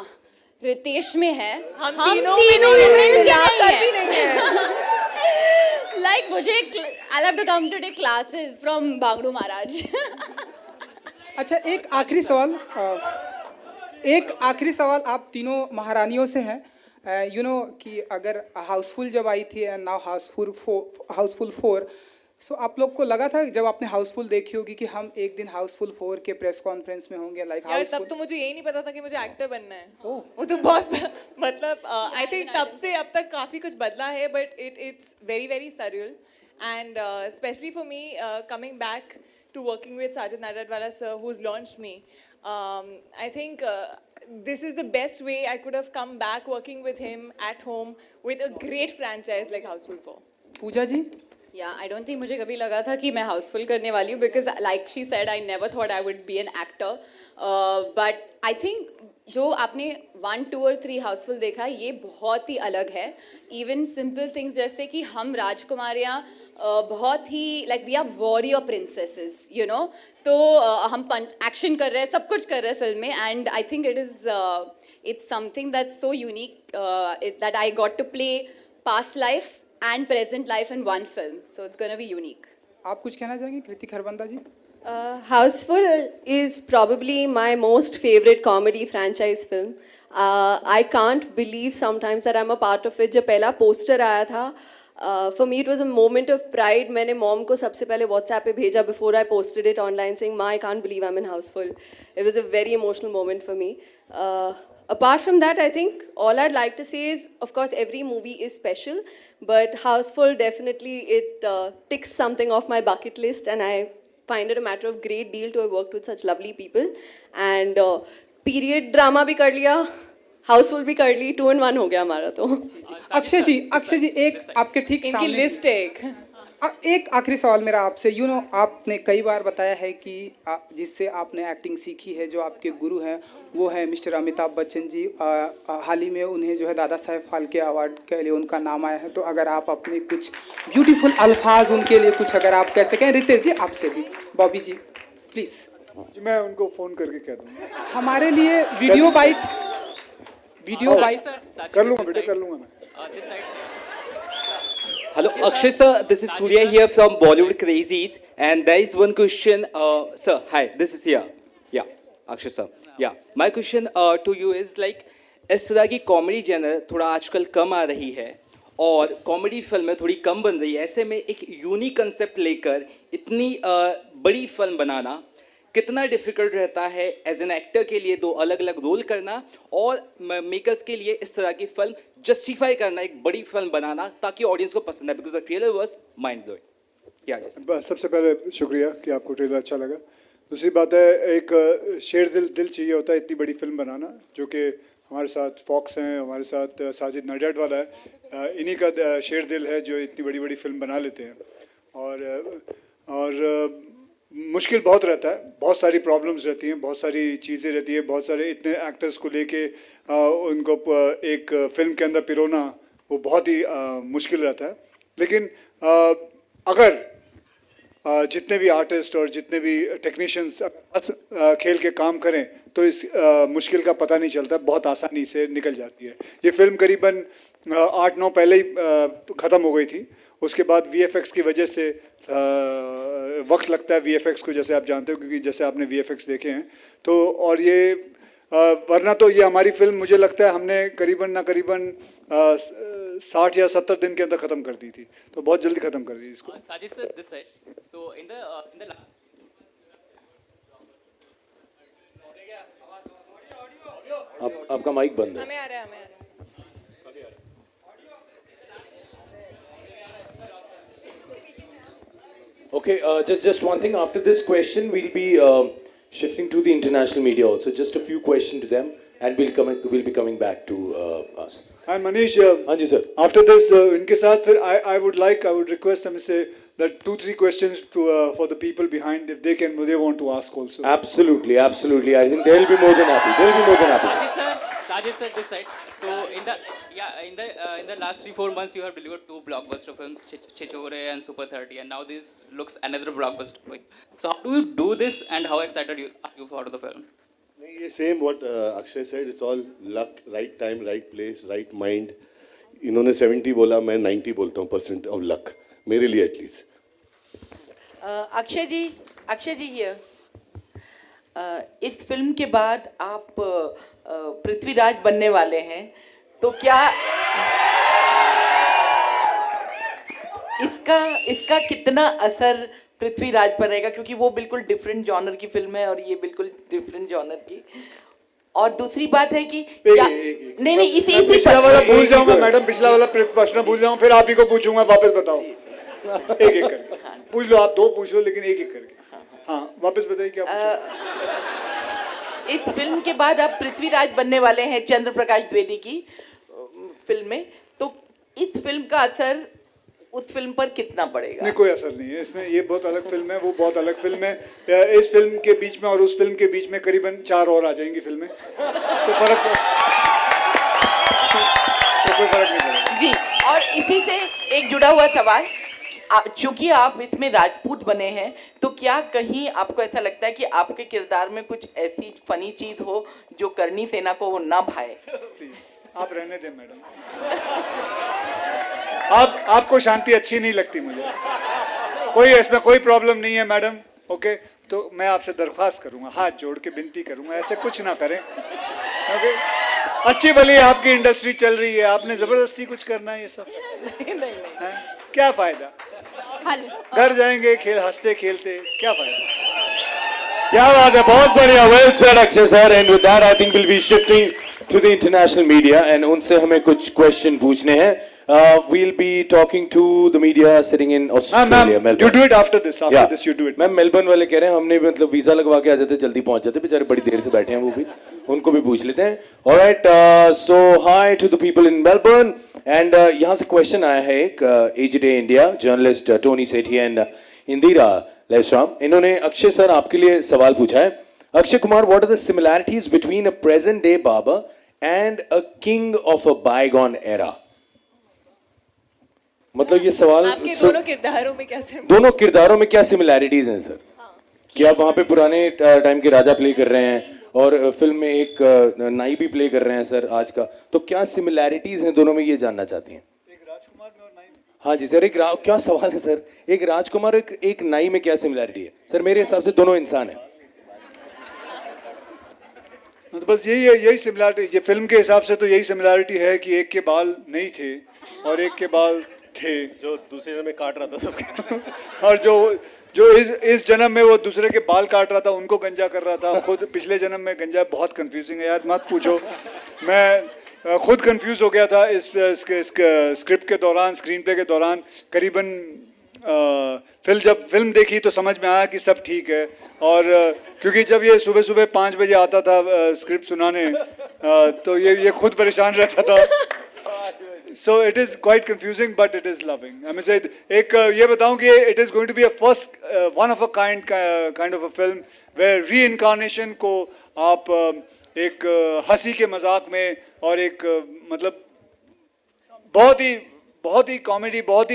रितेश में है, हम तीनों में नजाकत भी नहीं है। Like मुझे I'll have to come to take classes from बांगड़ू महाराज। अच्छा, एक आखिरी सवाल आप तीनों महारानियों से है। यू नो कि अगर हाउसफुल जब आई थी एंड नाउ हाउसफुल 4, सो आप लोग को लगा था जब आपने हाउसफुल देखी होगी कि हम एक दिन हाउसफुल 4 के प्रेस कॉन्फ्रेंस में होंगे लाइक हाउसफुल? तब तो मुझे यही नहीं पता था कि मुझे एक्टर बनना है। वो तो बहुत मतलब आई थिंक तब से अब तक काफ़ी कुछ बदला है, but it's very very surreal and specially for me coming back to working with Sajid Nadiadwala sir who has launched me. I think this is the best way I could have come back working with him at home with a great franchise like Houseful 4. पूजा जी? या I don't think मुझे कभी लगा था कि मैं हाउसफुल करने वाली हूँ, because like she said I never thought I would be an actor, but I think जो आपने 1, 2 और 3 हाउसफुल देखा ये बहुत ही अलग है. इवन सिंपल थिंग्स जैसे कि हम राजकुमारियाँ बहुत ही like we are warrior princesses, you know. तो हम एक्शन कर रहे हैं, सब कुछ कर रहे हैं फिल्म में, and I think it's something that's so unique that I got to play past life and present life in one film, so it's gonna be unique. आप कुछ कहना चाहेंगे कृति खरबंदा जी? Houseful is probably my most favorite comedy franchise film. I can't believe sometimes that I'm a part of it. जब पहला poster आया था, for me it was a moment of pride. मैंने mom को सबसे पहले WhatsApp पे भेजा before I posted it online saying, "Ma, I can't believe I'm in Houseful." It was a very emotional moment for me. Apart from that, I think all I'd like to say is, of course, every movie is special, but Houseful definitely it ticks something off my bucket list, and I find it a matter of great deal to have worked with such lovely people. And period drama भी कर लिया, Houseful भी कर ली, 2 in 1 हो गया हमारा तो. अक्षय जी एक आपके ठीक इनकी सामने लिस्ट है एक आखिरी सवाल मेरा आपसे. आपने कई बार बताया है कि जिससे आपने एक्टिंग सीखी है, जो आपके गुरु हैं वो है मिस्टर अमिताभ बच्चन जी. हाल ही में उन्हें जो है दादा साहेब फाल्के अवार्ड के लिए उनका नाम आया है. तो अगर आप अपने कुछ ब्यूटीफुल अल्फाज उनके लिए कुछ अगर आप कह सकें. रितेश जी आपसे भी, बॉबी जी प्लीज़. मैं उनको फ़ोन करके कह दूँगा. हमारे लिए वीडियो बाइट कर लूँगा बेटे, कर लूँगा मैं. Hello, Akshay sir, this is Surya here from Bollywood Crazies, and there is one question. Sir, hi, this is here. Yeah, Akshay sir. Yeah, my question to you is like, इस तरह की comedy जनर थोड़ा आजकल कम आ रही है और comedy फिल्में थोड़ी कम बन रही है. ऐसे में एक यूनिक कंसेप्ट लेकर इतनी बड़ी फिल्म बनाना कितना डिफिकल्ट रहता है एज एन एक्टर के लिए, 2 अलग अलग रोल करना, और मेकर्स के लिए इस तरह की फिल्म जस्टिफाई करना, एक बड़ी फिल्म बनाना ताकि ऑडियंस को पसंद आए, because the trailer was mind blowing. सबसे पहले शुक्रिया कि आपको ट्रेलर अच्छा लगा. दूसरी बात है, एक शेर दिल चाहिए होता है इतनी बड़ी फिल्म बनाना, जो कि हमारे साथ फॉक्स हैं, हमारे साथ साजिद नाडियाडवाला है. इन्हीं का शेर दिल है जो इतनी बड़ी बड़ी फिल्म बना लेते हैं. और मुश्किल बहुत रहता है, बहुत सारी प्रॉब्लम्स रहती हैं, बहुत सारी चीज़ें रहती हैं, बहुत सारे इतने एक्टर्स को लेके उनको एक फिल्म के अंदर पिरोना वो बहुत ही मुश्किल रहता है. लेकिन अगर जितने भी आर्टिस्ट और जितने भी टेक्नीशियंस खेल के काम करें तो इस मुश्किल का पता नहीं चलता, बहुत आसानी से निकल जाती है. ये फिल्म करीबन 8-9 पहले ही ख़त्म हो गई थी. उसके बाद VFX की वजह से वक्त लगता है VFX को, जैसे आप जानते हो, क्योंकि जैसे आपने VFX देखे हैं तो. और ये वरना तो ये हमारी फिल्म मुझे लगता है हमने करीबन 60 या 70 दिन के अंदर ख़त्म कर दी थी, तो बहुत जल्दी ख़त्म कर दी इसको. Sajid sir, this side. So in the आपका माइक बंद है. हमें आ रहा है. Okay, just one thing. After this question, we'll be shifting to the international media also. Just a few questions to them, and we'll be coming back to us. And Manish, हाँ जी sir. After this, इनके साथ फिर I would request them to say that 2-3 questions to for the people behind, if they want to ask also. Absolutely. I think they'll be more than happy. Sajid sir, this side. So in the last 3-4 months, you have delivered 2 blockbuster films, Chichore and Super 30, and now this looks another blockbuster. So how do you do this, and how excited are you for the film? ये same what Akshay said. It's all luck, right time, right place, right mind. इन्होंने 70 बोला, मैं 90 बोलता हूँ % of luck, मेरे लिए at least. Akshay ji here. इस फिल्म के बाद आप पृथ्वीराज बनने वाले हैं, तो क्या इसका कितना असर पृथ्वीराज पर रहेगा, क्योंकि वो बिल्कुल डिफरेंट जॉनर की फिल्म है और ये बिल्कुल डिफरेंट जॉनर की. और दूसरी बात है कि नहीं इसी पिछला वाला भूल जाऊंगा मैडम, पिछला वाला प्रश्न भूल जाऊंगा, फिर आप ही को पूछूंगा, वापस बताओ. एक करके पूछ लो, आप 2 पूछ लो, लेकिन एक करके. हाँ, वापस बताइए क्या इस फिल्म के बाद आप पृथ्वीराज बनने वाले हैं चंद्र प्रकाश द्विवेदी की फिल्म में, तो इस फिल्म का असर उस फिल्म पर कितना पड़ेगा? नहीं, कोई असर नहीं है इसमें। ये बहुत अलग फिल्म है, वो बहुत अलग फिल्म है। इस फिल्म के बीच में और उस फिल्म के बीच में करीबन 4 और आ जाएंगी फिल्में, तो कोई फर्क नहीं पड़ेगा जी। और इसी से एक जुड़ा हुआ सवाल, चूंकि आप इसमें राजपूत बने हैं, तो क्या कहीं आपको ऐसा लगता है कि आपके किरदार में कुछ ऐसी फनी चीज हो जो करणी सेना को वो ना भाए? आप रहने दें मैडम। आपको शांति अच्छी नहीं लगती मुझे, कोई इसमें कोई प्रॉब्लम नहीं है मैडम। ओके, तो मैं आपसे दरख्वास्त करूंगा, हाथ जोड़ के विनती करूंगा, ऐसे कुछ ना करें। ओके, अच्छी भली आपकी इंडस्ट्री चल रही है, आपने जबरदस्ती कुछ करना है ये सब? नहीं। क्या फायदा? घर जाएंगे खेल हंसते खेलते, क्या फायदा? क्या बात है, बहुत बढ़िया, well said Akshay sir. And with that I think will be shifting to the international media and उनसे हमें कुछ क्वेश्चन पूछने हैं। We'll be talking to the media sitting in Australia, Melbourne. You do it after this. After this, you do it. Ma'am Melbourne वाले कह रहे हैं हमने भी मतलब वीजा लगवा के आ जाते, जल्दी पहुंच जाते, बेचारे बड़ी देर से बैठे हैं वो भी, उनको भी पूछ लेते हैं। Alright, so hi to the people in Melbourne and यहाँ से क्वेश्चन आया है एक AGD India journalist Tony Sethi and Indira Lesram, इन्होंने अक्षय सर आपके लिए सवाल पूछा है। Akshay Kumar, what are the similarities between a present day barber and a king of a bygone era? मतलब ये सवाल आपके दोनों किरदारों में क्या दोनों किरदारों में क्या सिमिलैरिटीज हैं सर? कि आप वहाँ पे पुराने टाइम के राजा प्ले कर रहे हैं और फिल्म में एक नाई भी प्ले कर रहे हैं सर आज का, तो क्या सिमिलैरिटीज हैं दोनों में, ये जानना चाहती हैं? एक राजकुमार में और नाई में? हाँ जी सर, क्या सवाल है सर? एक राजकुमार और एक नाई में क्या सिमिलैरिटी है सर? मेरे हिसाब से दोनों इंसान है। तो बस यही है, यही सिमिलैरिटी, ये फिल्म के हिसाब से तो यही सिमिलैरिटी है कि एक के बाल नहीं थे और एक के बाल थे, जो दूसरे जन्म में काट रहा था सबके और जो इस जन्म में वो दूसरे के बाल काट रहा था, उनको गंजा कर रहा था, खुद पिछले जन्म में गंजा। बहुत कंफ्यूजिंग है यार, मत पूछो, मैं खुद कंफ्यूज हो गया था इस स्क्रिप्ट के दौरान, स्क्रीन प्ले के दौरान। करीबन जब फिल्म देखी तो समझ में आया कि सब ठीक है, और क्योंकि जब ये सुबह सुबह 5 बजे आता था स्क्रिप्ट सुनाने, तो ये खुद परेशान रहता था। So it is quite confusing, but it is loving. I mean, एक ये बताऊं कि it is going to be a first one of a kind of a film where reincarnation को आप एक हंसी के मजाक में और एक मतलब बहुत ही कॉमेडी, बहुत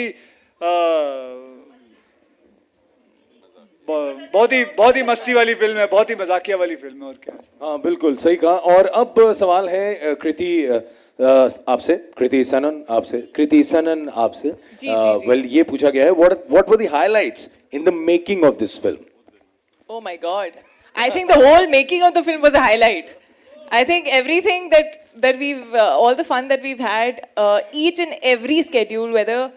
ही मस्ती वाली फिल्म है, बहुत ही मजाकिया वाली फिल्म है, और क्या। हाँ बिल्कुल सही कहा। और अब सवाल है कृति आपसे, कृति सनन आपसे। वेल ये पूछा गया है, what were the highlights in the making of this film? Oh my God! I think the whole making of the film was a highlight. I think everything that we've all the fun that we've had, each and every schedule, whether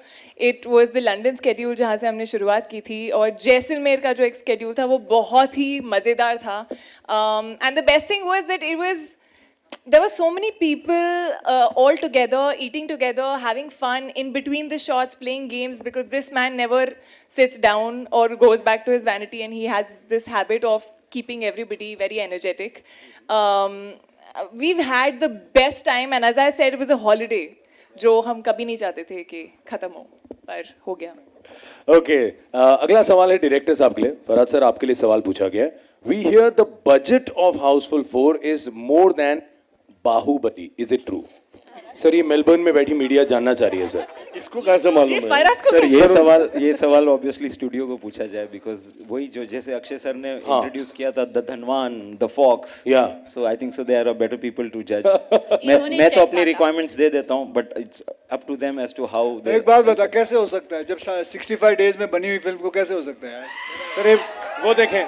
it was the London schedule जहाँ से हमने शुरुआत की थी, और जैसलमेर का जो एक schedule था वो बहुत ही मज़ेदार था। And the best thing was that there were so many people all together, eating together, having fun in between the shots, playing games, because this man never sits down or goes back to his vanity, and he has this habit of keeping everybody very energetic. We've had the best time, and as I said, it was a holiday जो हम कभी नहीं चाहते थे कि खत्म हो, पर हो गया। ओके, अगला सवाल है डायरेक्टर साहब के लिए। फरहाद सर आपके लिए सवाल पूछा गया है। We hear the budget of Housefull 4 is more than Baahubali, is it true? Sir ये मेलबर्न में बैठी मीडिया जानना चाह रही है सर। इसको कैसे मालूम है सर? ये सवाल ऑब्वियसली स्टूडियो को पूछा जाए, बिकॉज वही जो जैसे अक्षय सर ने इंट्रोड्यूस किया था, द धनवान, द फॉक्स, या so I think so they are a better people to जज। मैं तो अपनी रिक्वायरमेंट्स दे देता हूं, but it's up to them as to how. एक बात बता, कैसे हो सकता है जब 65 डेज में बनी हुई फिल्म को कैसे हो सकता है यार? सर वो देखें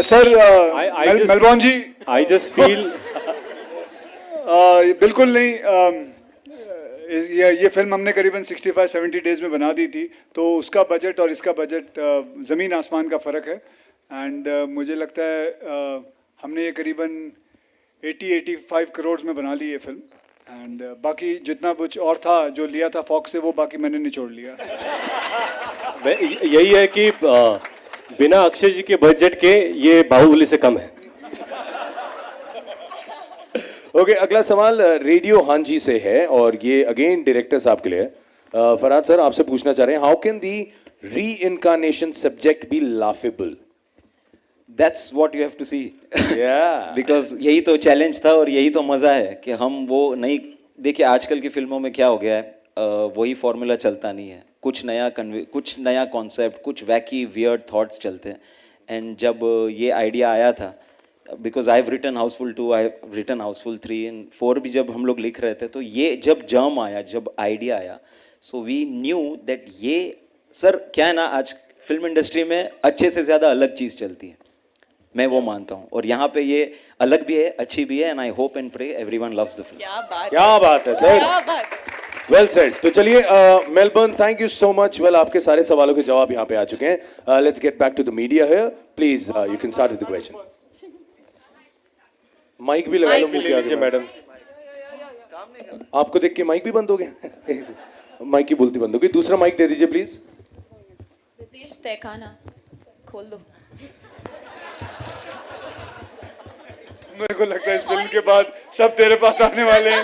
sir, Melbourne ji, I just feel बिल्कुल नहीं। ये फिल्म हमने करीबन 65-70 डेज में बना दी थी, तो उसका बजट और इसका बजट ज़मीन आसमान का फ़र्क है। एंड मुझे लगता है हमने ये करीबन 80-85 करोड़ में बना ली ये फिल्म, एंड बाकी जितना कुछ और था जो लिया था फॉक्स से, वो बाकी मैंने निचोड़ लिया। यही है कि बिना अक्षय जी के बजट के ये बाहुबली से कम है। ओके, अगला सवाल रेडियो हांजी से है, और ये अगेन डायरेक्टर साहब के लिए है। फरहाद सर आपसे पूछना चाह रहे हैं, how can the reincarnation subject be laughable? That's what you have to see Yeah. Because यही तो चैलेंज था और यही तो मज़ा है कि हम वो नहीं, देखिए आजकल की फिल्मों में क्या हो गया है, वही फॉर्मूला चलता नहीं है, कुछ नया कॉन्सेप्ट, कुछ वैकी वियर्ड थॉट्स चलते हैं. एंड जब ये आइडिया आया था, because I have written Housefull 2, I have written Housefull 3 and 4 भी जब हम लोग लिख रहे थे, तो ये जब जर्म आया, जब आइडिया आया, सो वी न्यू दैट ये सर क्या है ना, आज फिल्म इंडस्ट्री में अच्छे से ज़्यादा अलग चीज़ चलती है, मैं वो मानता हूँ, और यहाँ पे ये अलग भी है, अच्छी भी है, and I hope and pray everyone loves the film. क्या बात है सर, वेल सेड. तो चलिए Melbourne, thank you so much. Well आपके सारे सवालों के जवाब यहाँ पे आ चुके हैं. Let's get back to the media here. Please you can start with the question. Mic भी लगा लो मुझे आगे मैडम. आपको देख के माइक भी बंद हो गया. माइक की बोलती बंद हो गई. दूसरा माइक दे दीजिए प्लीज. रितेश तहखाना खोल दो. मेरे को लगता है इस फिल्म के बाद सब तेरे पास आने वाले हैं.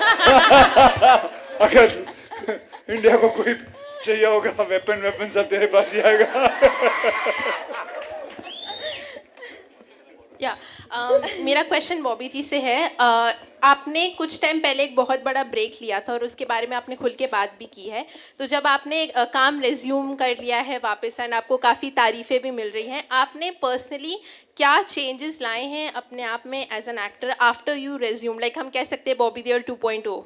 अगर इंडिया को कोई चाहिए होगा वेपन सब तेरे पास ही आएगा. या मेरा क्वेश्चन बॉबी जी से है. आपने कुछ टाइम पहले एक बहुत बड़ा ब्रेक लिया था और उसके बारे में आपने खुल के बात भी की है. तो जब आपने काम रिज्यूम कर लिया है वापस एंड आपको काफ़ी तारीफ़ें भी मिल रही हैं, आपने पर्सनली क्या चेंजेस लाए हैं अपने आप में as an actor after you resume? Like हम कह सकते हैं Bobby Deol 2.0.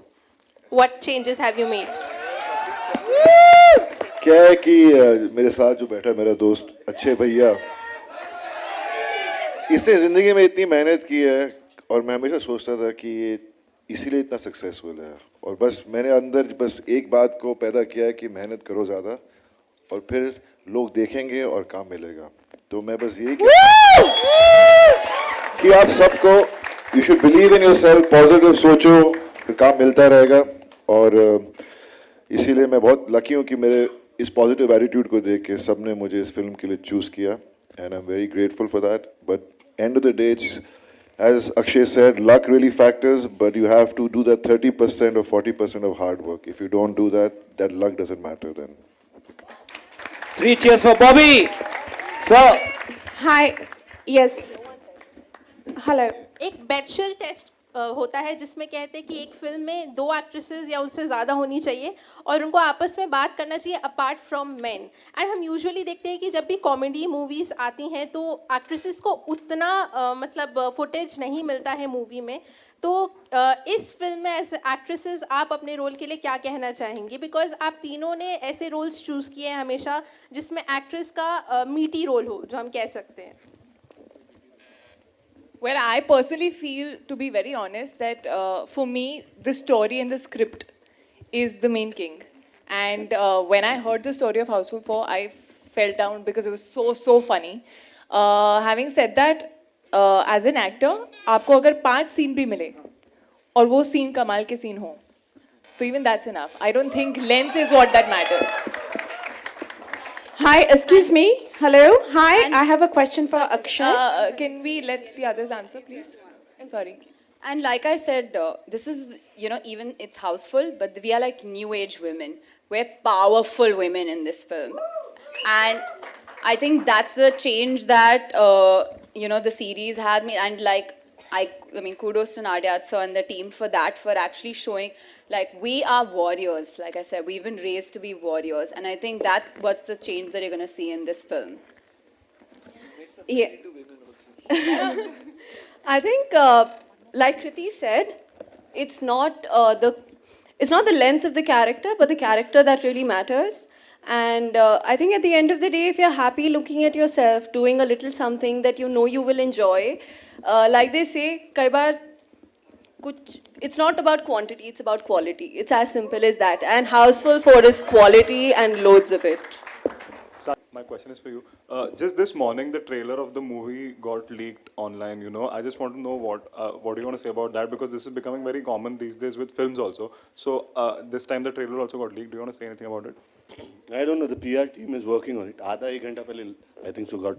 What changes have you made? क्या है कि मेरे साथ जो बैठा है मेरा दोस्त अच्छे भैया, इसने ज़िंदगी में इतनी मेहनत की है और मैं हमेशा सोचता था कि ये इसीलिए इतना सक्सेसफुल है, और बस मैंने अंदर बस एक बात को पैदा किया है कि मेहनत करो ज़्यादा और फिर लोग देखेंगे और काम मिलेगा. तो मैं बस यही कि आप सबको you should believe in yourself, positive सोचो, फिर काम मिलता रहेगा. और इसीलिए मैं बहुत लकी हूँ कि मेरे इस पॉजिटिव एटीट्यूड को देख के सबने मुझे इस फिल्म के लिए चूज़ किया, and I'm very grateful for that. But end of the day, it's, as Akshay said, luck really factors, but you have to do that 30% or 40% of hard work. If you don't do that, that luck doesn't matter then. 3 cheers for Bobby. Sir. Hi. Yes. Hello. एक bachelor test होता है जिसमें कहते हैं कि एक film में 2 actresses या उससे ज़्यादा होनी चाहिए और उनको आपस में बात करना चाहिए अपार्ट फ्रॉम मेन. एंड हम यूजुअली देखते हैं कि जब भी कॉमेडी मूवीज़ आती हैं तो एक्ट्रेसेस को उतना मतलब फुटेज नहीं मिलता है मूवी में. तो इस फिल्म में एज एक्ट्रेसेस आप अपने रोल के लिए क्या कहना चाहेंगी? बिकॉज आप तीनों ने ऐसे रोल्स चूज़ किए हैं हमेशा जिसमें एक्ट्रेस का मीटी रोल हो, जो हम कह सकते हैं. Well, I personally feel, to be very honest, that for me, the story and the script is the main king. And when I heard the story of Houseful 4, I fell down because it was so funny. Having said that, as an actor, आपको अगर 5 scene भी मिले और वो scene कमाल के scene हो, तो even that's enough. I don't think length is what that matters. Hi, excuse me. Hello. Hi, I have a question for Akshay. Can we let the others answer, please? Sorry. And like I said, this is, you know, even it's houseful, but we are like new age women. We're powerful women in this film. And I think that's the change that, you know, the series has made. And like, I mean, kudos to Nadia sir and the team for that, for actually showing, like, we are warriors. Like I said, we've been raised to be warriors. And I think that's what's the change that you're going to see in this film. Yeah. I think, like Kriti said, it's not the length of the character, but the character that really matters. And I think at the end of the day, if you're happy looking at yourself, doing a little something that you know you will enjoy, like they say, kai baar, it's not about quantity, it's about quality. It's as simple as that. And Houseful 4 is quality and loads of it. My question is for you. Just this morning, the trailer of the movie got leaked online, you know. I just want to know what do you want to say about that? Because this is becoming very common these days with films also. So this time the trailer also got leaked. Do you want to say anything about it? I don't know. The PR team is working on it. Aadha ek ghanta pehle, I think so got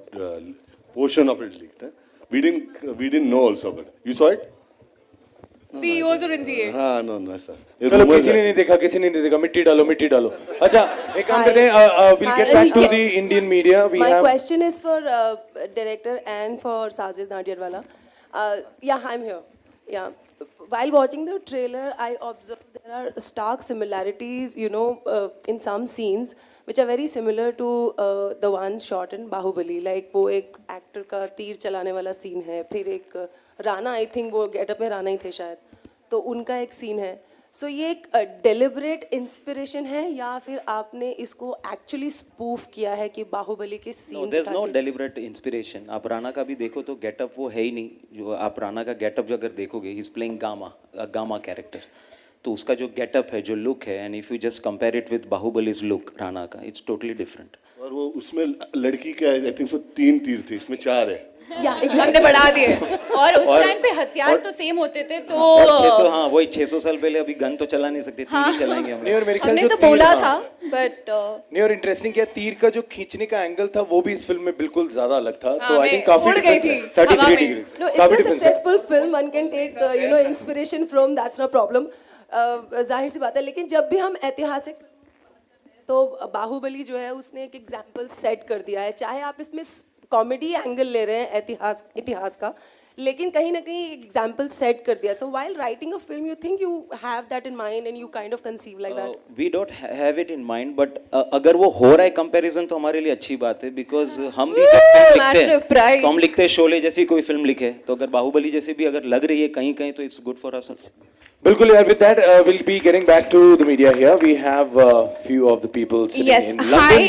portion of it leaked. We didn't know also, but you saw it? CEOs और NGA. हाँ no no ऐसा चलो किसी ने नहीं देखा, किसी ने नहीं देखा, मिट्टी डालो, मिट्टी डालो. अच्छा, एक काम करते हैं, we'll get back to the Indian media. We My have question is for director and for Sajid Nadiadwala. Yeah, I'm here. Yeah. While watching the trailer, I observed there are stark similarities, you know, in some scenes which are very similar to the ones shot in Bahubali. Like वो एक actor का तीर चलाने वाला scene है, फिर एक Rana, I think वो getup में राणा ही थे शायद, तो उनका एक scene है. So ये एक deliberate inspiration है या फिर आपने इसको actually spoof किया है कि बाहुबली के No, scenes there's no उठा के? deliberate inspiration. आप राणा का भी देखो तो गेटअप वो है ही नहीं. जो आप राणा का गेटअप अगर देखोगे, he is playing Gama character. तो उसका जो गेटअप है, जो लुक है, and if you just compare it with Baahubali's look Rana का, इट्स टोटली डिफरेंट. और वो उसमें लड़की का आई थिंक सो 3 तीर थे, इसमें 4 है. हमने बढ़ा दिए. और उस टाइम पे हथियार तो सेम होते थे, तो और 600, हाँ वही 600 साल पहले अभी गन तो चला नहीं सकते, तीर ही चलाएंगे हम. नहीं, और मेरे ख्याल हमने जो तो तीर- बोला हाँ. था बट नहीं, और इंटरेस्टिंग क्या, तीर का जो खींचने का एंगल था वो भी इस फिल्म में बिल्कुल ज्यादा अलग था. तो आई थिंक काफी उड़ गई difference थी है. 33 हवा में. Degree. No, it's a successful film. One can take, you know, inspiration from. That's no problem. जाहिर सी बात है, लेकिन जब भी हम ऐतिहासिक तो बाहुबली जो है उसने एक एग्जाम्पल सेट कर दिया है. चाहे आप इसमें कॉमेडी एंगल ले रहे हैं इतिहास का, लेकिन कहीं ना कहीं एक एग्जाम्पल सेट कर दिया. So while writing a film you think you have that in mind and you kind of conceive like that. We don't have it in mind, but अगर वो हो रहा है कंपैरिजन तो हमारे लिए अच्छी बात है, बिकॉज हम भी जब फिल्म लिखते हैं तो हम लिखते हैं शोले जैसी कोई फिल्म लिखे, तो अगर बाहुबली जैसी भी अगर लग रही है कहीं कहीं तो it's good for us also. बिल्कुल यार. With that, we'll be getting back to the media here. We have a few of the people sitting Yes, in London.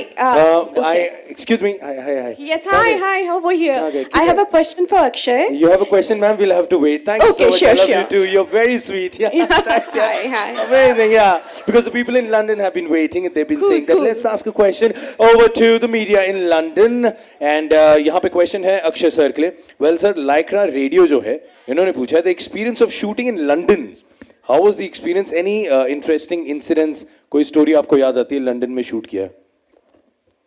hi, Excuse me. Hi. Yes, hi, over here. Okay, I have a question for Akshay. You have a question, ma'am? We'll have to wait. Thank you Okay, so much. sure, I love you sure. too. You're very sweet. Yeah. Thanks, yeah. Hi. Amazing, yeah. Because the people in London have been waiting and they've been Cool, saying that cool. let's ask a question over to the media in London. And यहाँ पे question है Akshay sir के लिए. Well, sir, Lycra Radio जो है, इन्होंने पूछा the experience of shooting in London. How was the experience? Any interesting incidents? कोई story आपको याद आती है लंदन में शूट किया?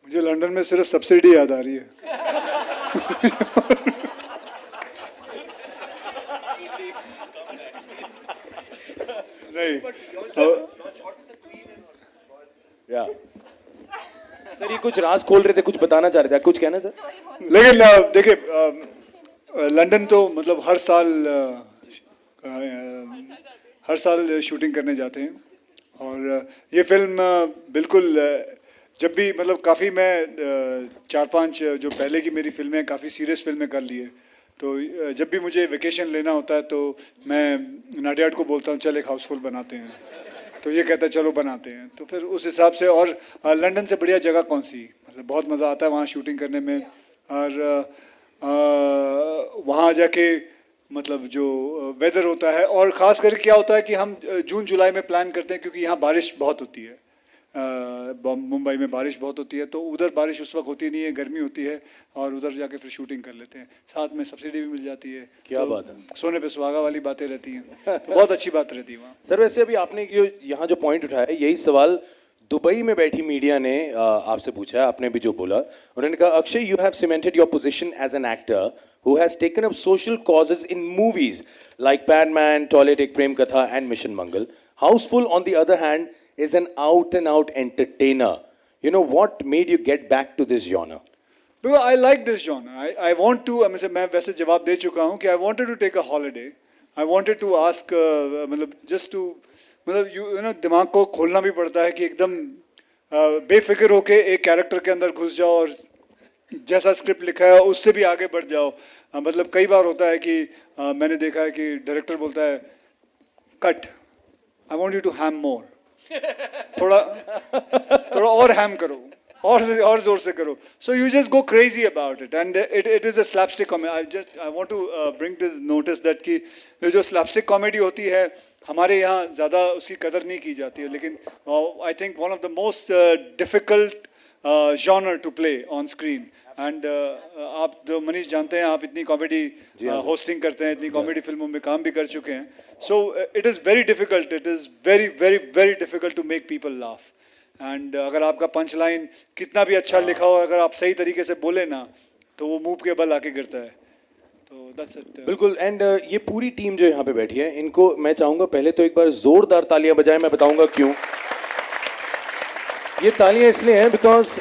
मुझे लंदन में सिर्फ सब्सिडी याद आ रही है. नहीं. या सर, ये कुछ राज खोल रहे थे, कुछ बताना चाह रहे थे, कुछ कहना सर? लेकिन देखिए लंदन तो मतलब हर साल शूटिंग करने जाते हैं, और ये फिल्म बिल्कुल जब भी मतलब काफ़ी मैं 4-5 जो पहले की मेरी फिल्में काफ़ी सीरियस फिल्में कर ली है, तो जब भी मुझे वेकेशन लेना होता है तो मैं नाडियाड को बोलता हूँ चल एक हाउसफुल बनाते हैं, तो ये कहता है चलो बनाते हैं. तो फिर उस हिसाब से, और लंदन से बढ़िया जगह कौन सी, मतलब बहुत मज़ा आता है वहाँ शूटिंग करने में. और वहाँ जाके मतलब जो वेदर होता है, और ख़ास करके क्या होता है कि हम जून जुलाई में प्लान करते हैं क्योंकि यहाँ बारिश बहुत होती है. मुंबई में बारिश बहुत होती है, तो उधर बारिश उस वक्त होती नहीं है, गर्मी होती है, और उधर जाके फिर शूटिंग कर लेते हैं. साथ में सब्सिडी भी मिल जाती है. क्या तो बात है. सोने पे सुहागा वाली बातें रहती हैं, तो बहुत अच्छी बात रहती है वहाँ. सर, वैसे अभी आपने यहाँ जो पॉइंट उठाया है, यही सवाल दुबई में बैठी मीडिया ने आपसे पूछा है. आपने भी जो बोला, उन्होंने कहा Akshay, you have cemented your position as an actor who has taken up social causes in movies like Padman, Toilet Ek Prem Katha and Mission Mangal. Houseful, on the other hand, is an out-and-out entertainer. You know, what made you get back to this genre? Because I like this genre. I want to, मैं वैसे जवाब दे चुका हूँ कि I wanted to take a holiday. I wanted to ask, मतलब just to, मतलब you know, दिमाग को खोलना भी पड़ता है कि एकदम बेफिक्र होके एक कैरेक्टर के अंदर घुस जाओ और जैसा स्क्रिप्ट लिखा है उससे भी आगे बढ़ जाओ. मतलब कई बार होता है कि मैंने देखा है कि डायरेक्टर बोलता है cut, I want you to ham more, थोड़ा और हैम करो, और जोर से करो. So you just go crazy about it, and it is a slapstick comedy. I want to bring this notice that कि जो स्लैपस्टिक कॉमेडी होती है हमारे यहाँ ज़्यादा उसकी कदर नहीं की जाती है, लेकिन I think one of the most difficult genre to play on screen. And आप जो मनीष जानते हैं, आप इतनी कॉमेडी होस्टिंग करते हैं, इतनी कॉमेडी फिल्मों में काम भी कर चुके हैं. So it is very difficult, it is very very very difficult to make people laugh. And अगर आपका पंच लाइन कितना भी अच्छा लिखा हो, अगर आप सही तरीके से बोले ना, तो वो मुंह के बल आके गिरता है. तो दैट्स इट. बिल्कुल. एंड ये पूरी टीम जो यहाँ पे बैठी है, इनको मैं चाहूंगा पहले तो एक बार जोरदार तालियां बजाएं. मैं बताऊंगा क्यों. ये तालियां इसलिए हैं बिकॉज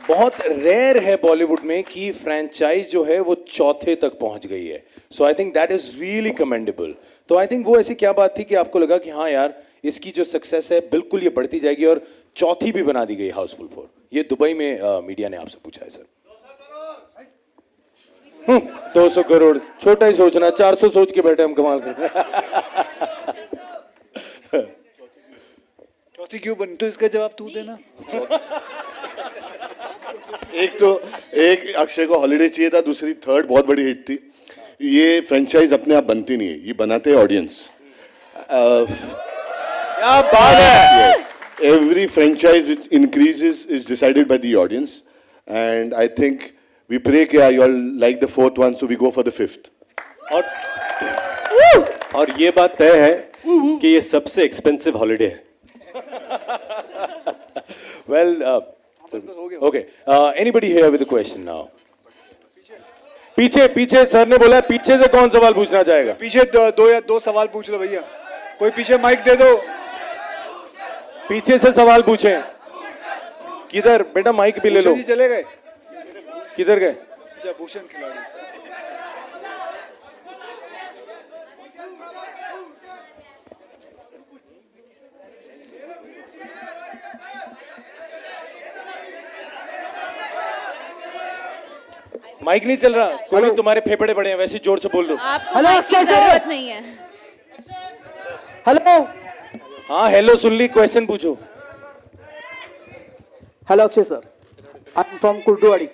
बहुत रेयर है बॉलीवुड में कि फ्रेंचाइज जो है वो चौथे तक पहुंच गई है. So I think that is really commendable. तो आई थिंक वो ऐसी क्या बात थी कि आपको लगा कि हाँ यार इसकी जो सक्सेस है बिल्कुल ये बढ़ती जाएगी और चौथी भी बना दी गई हाउसफुल 4. ये दुबई में मीडिया ने आपसे पूछा है सर. 200 करोड़ छोटा ही सोचना, 400 सोच के बैठे हम. कमाल कर. चौथी क्यों बनी, तो इसका जवाब तू देना. एक अक्षय को हॉलिडे चाहिए था, दूसरी थर्ड बहुत बड़ी हिट थी. ये फ्रेंचाइज अपने आप बनती नहीं है, ये बनाते हैं ऑडियंस. क्या बात है. Every franchise which increases is decided by the audience, and I think we pray कि you all like the fourth one, so we go for the fifth. और ये बात तय है कि ये सबसे एक्सपेंसिव हॉलिडे है. Well, okay. Anybody here with a question now? पीछे सर ने बोला पीछे से कौन सवाल पूछना चाहेगा. पीछे दो सवाल पूछ लो भैया. कोई पीछे माइक दे दो. पीछे से सवाल पूछें. किधर बेटा माइक भी ले लो. जी चले गए. किधर गए. अच्छा भूषण खिलाड़ी. माइक नहीं चल रहा. कोई नहीं, तुम्हारे फेफड़े बड़े हैं, वैसे जोर से बोल दो. आपको माइक की जरूरत नहीं है. हेलो. हाँ हेलो सुन ली. क्वेश्चन पूछो. Hello Akshay sir, I am from Kurduwadi.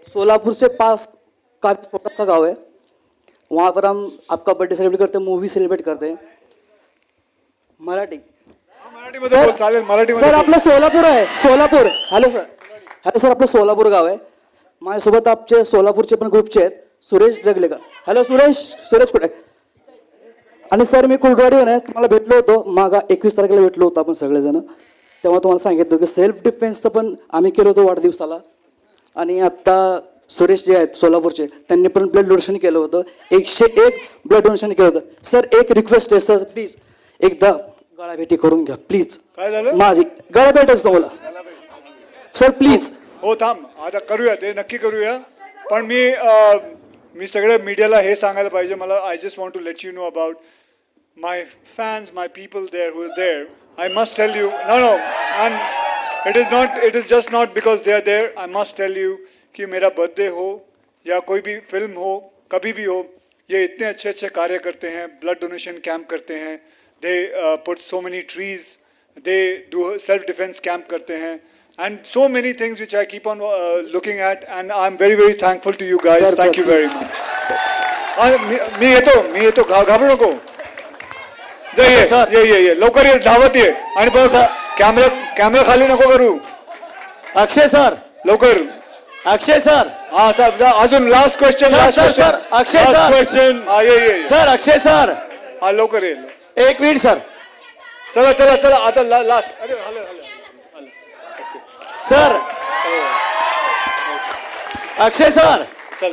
Solapur से पास का छोटा सा गांव है. वहाँ पर हम आपका बर्थडे सेलिब्रेट करते हैं, मूवी सेलिब्रेट करते हैं. मराठी. मराठी मध्ये बोल. चालेल मराठी मध्ये. सर आपलं सोलापूर आहे. सोलापूर. हॅलो सर आपलं सोलापूर गाव आहे. माझ्यासोबत आमचे सोलापूरचे पण ग्रुपचे आहेत. सुरेश जगलेकर. हॅलो सुरेश कुठे. आणि सर मी कुर्डवाडीवर तुम्हाला भेटलो होतो मागा 21 तारखेला भेटलो होतो आपण सगळेजण. तेव्हा तुम्हाला सांगितलं की सेल्फ डिफेन्सचं पण आम्ही केलं होतं वाढदिवसाला. आणि आत्ता सुरेश जे आहेत सोलापूरचे त्यांनी पण ब्लड डोनेशन केलं होतं. 101 ब्लड डोनेशन केलं होतं. सर एक रिक्वेस्ट आहे सर, प्लीज एकदा गळाभेटी करून घ्या प्लीज. काय झालं. माझी गळाभेटच तुम्हाला सर प्लीज. हो थांब आता करूया, ते नक्की करूया. पण मी सगळ्या मीडियाला हे सांगायला पाहिजे. मला I just want to let you know about my fans, my people there who there. I must tell you, no, and it is just not because they are there. I must tell you कि मेरा birthday हो या कोई भी film हो, कभी भी हो, ये इतने अच्छे कार्य करते हैं. ब्लड डोनेशन कैंप करते हैं. They put so many trees. They do self defence camp करते हैं. And so many things which I keep on looking at, and I'm very very thankful to you guys. Sir, thank you very much. मी येतो घाबरू नको. ये लवकर ये, धावत ये. आणि बस कॅमेरा खाली नको करू. अक्षय सर लवकर. अक्षय सर. हा सर अजून last question. Sir Akshay sir. Question. हा ये सर अक्षय सर. हा लवकर ये. 1 मिनिट सर. चला आता लास्ट. अरे सर अक्षय सर. चल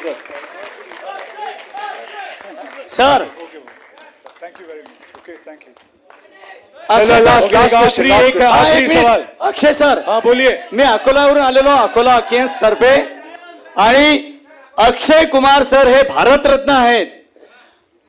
sir thank you very much. Okay thank you. आखरी सवाल. अक्षय सर. हाँ बोलिए. मी अकोलावरून आलेलो, अकोला केन्स तर्फे. आणि अक्षय कुमार सर हे भारतरत्न आहेत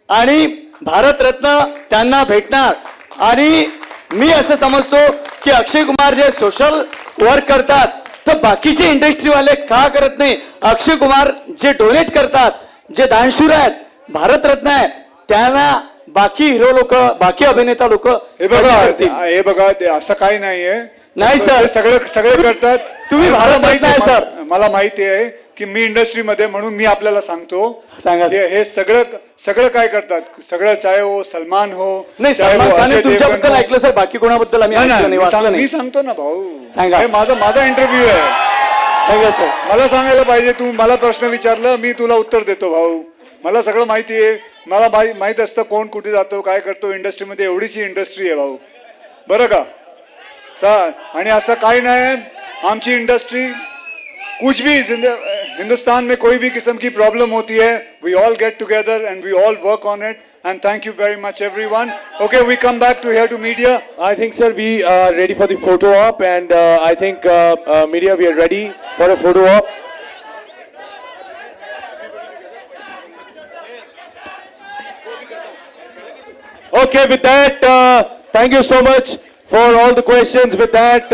आणि भारतरत्न त्यांना भेटणार. आणि मी असं समजतो की अक्षय कुमार जे सोशल वर्क करतात तर बाकीचे इंडस्ट्रीवाले का करत नाही. अक्षय कुमार जे डोनेट करतात, जे दानशूर आहेत, भारतरत्न आहे, त्यांना बाकी हिरो लोक, बाकी अभिनेता लोक हे बघा असं काही नाहीये. नाही सर, सगळे करतात. तुम्ही भारतरत्न आहे सर. मला माहिती आहे की मी इंडस्ट्रीमध्ये, म्हणून मी आपल्याला सांगतो. सांगा. हे सगळं काय करतात, सगळं चाहे हो सलमान हो. नाही सलमान खान तुमच्याबद्दल ऐकलं सर, बाकी कोणाबद्दल आम्ही मी सांगतो ना भाऊ. सांगा. माझा इंटरव्ह्यू आहे. मला सांगायला पाहिजे. तू मला प्रश्न विचारला, मी तुला उत्तर देतो भाऊ. मला सगळं माहिती आहे. मला माहित असतं कोण कुठे जातो, काय करतो. इंडस्ट्रीमध्ये एवढीची इंडस्ट्री आहे भाऊ, बरं का. आणि असं काही नाही. आमची इंडस्ट्री कुछ भी हिंदुस्तान में कोई भी किस्म की प्रॉब्लम होती है, we all get together and we all work on it. And thank you very much, everyone. Okay, we come back to here to media. I think, sir, we are ready for the photo op, and I think media, we are ready for a photo op. Okay, with that, thank you so much for all the questions. With that,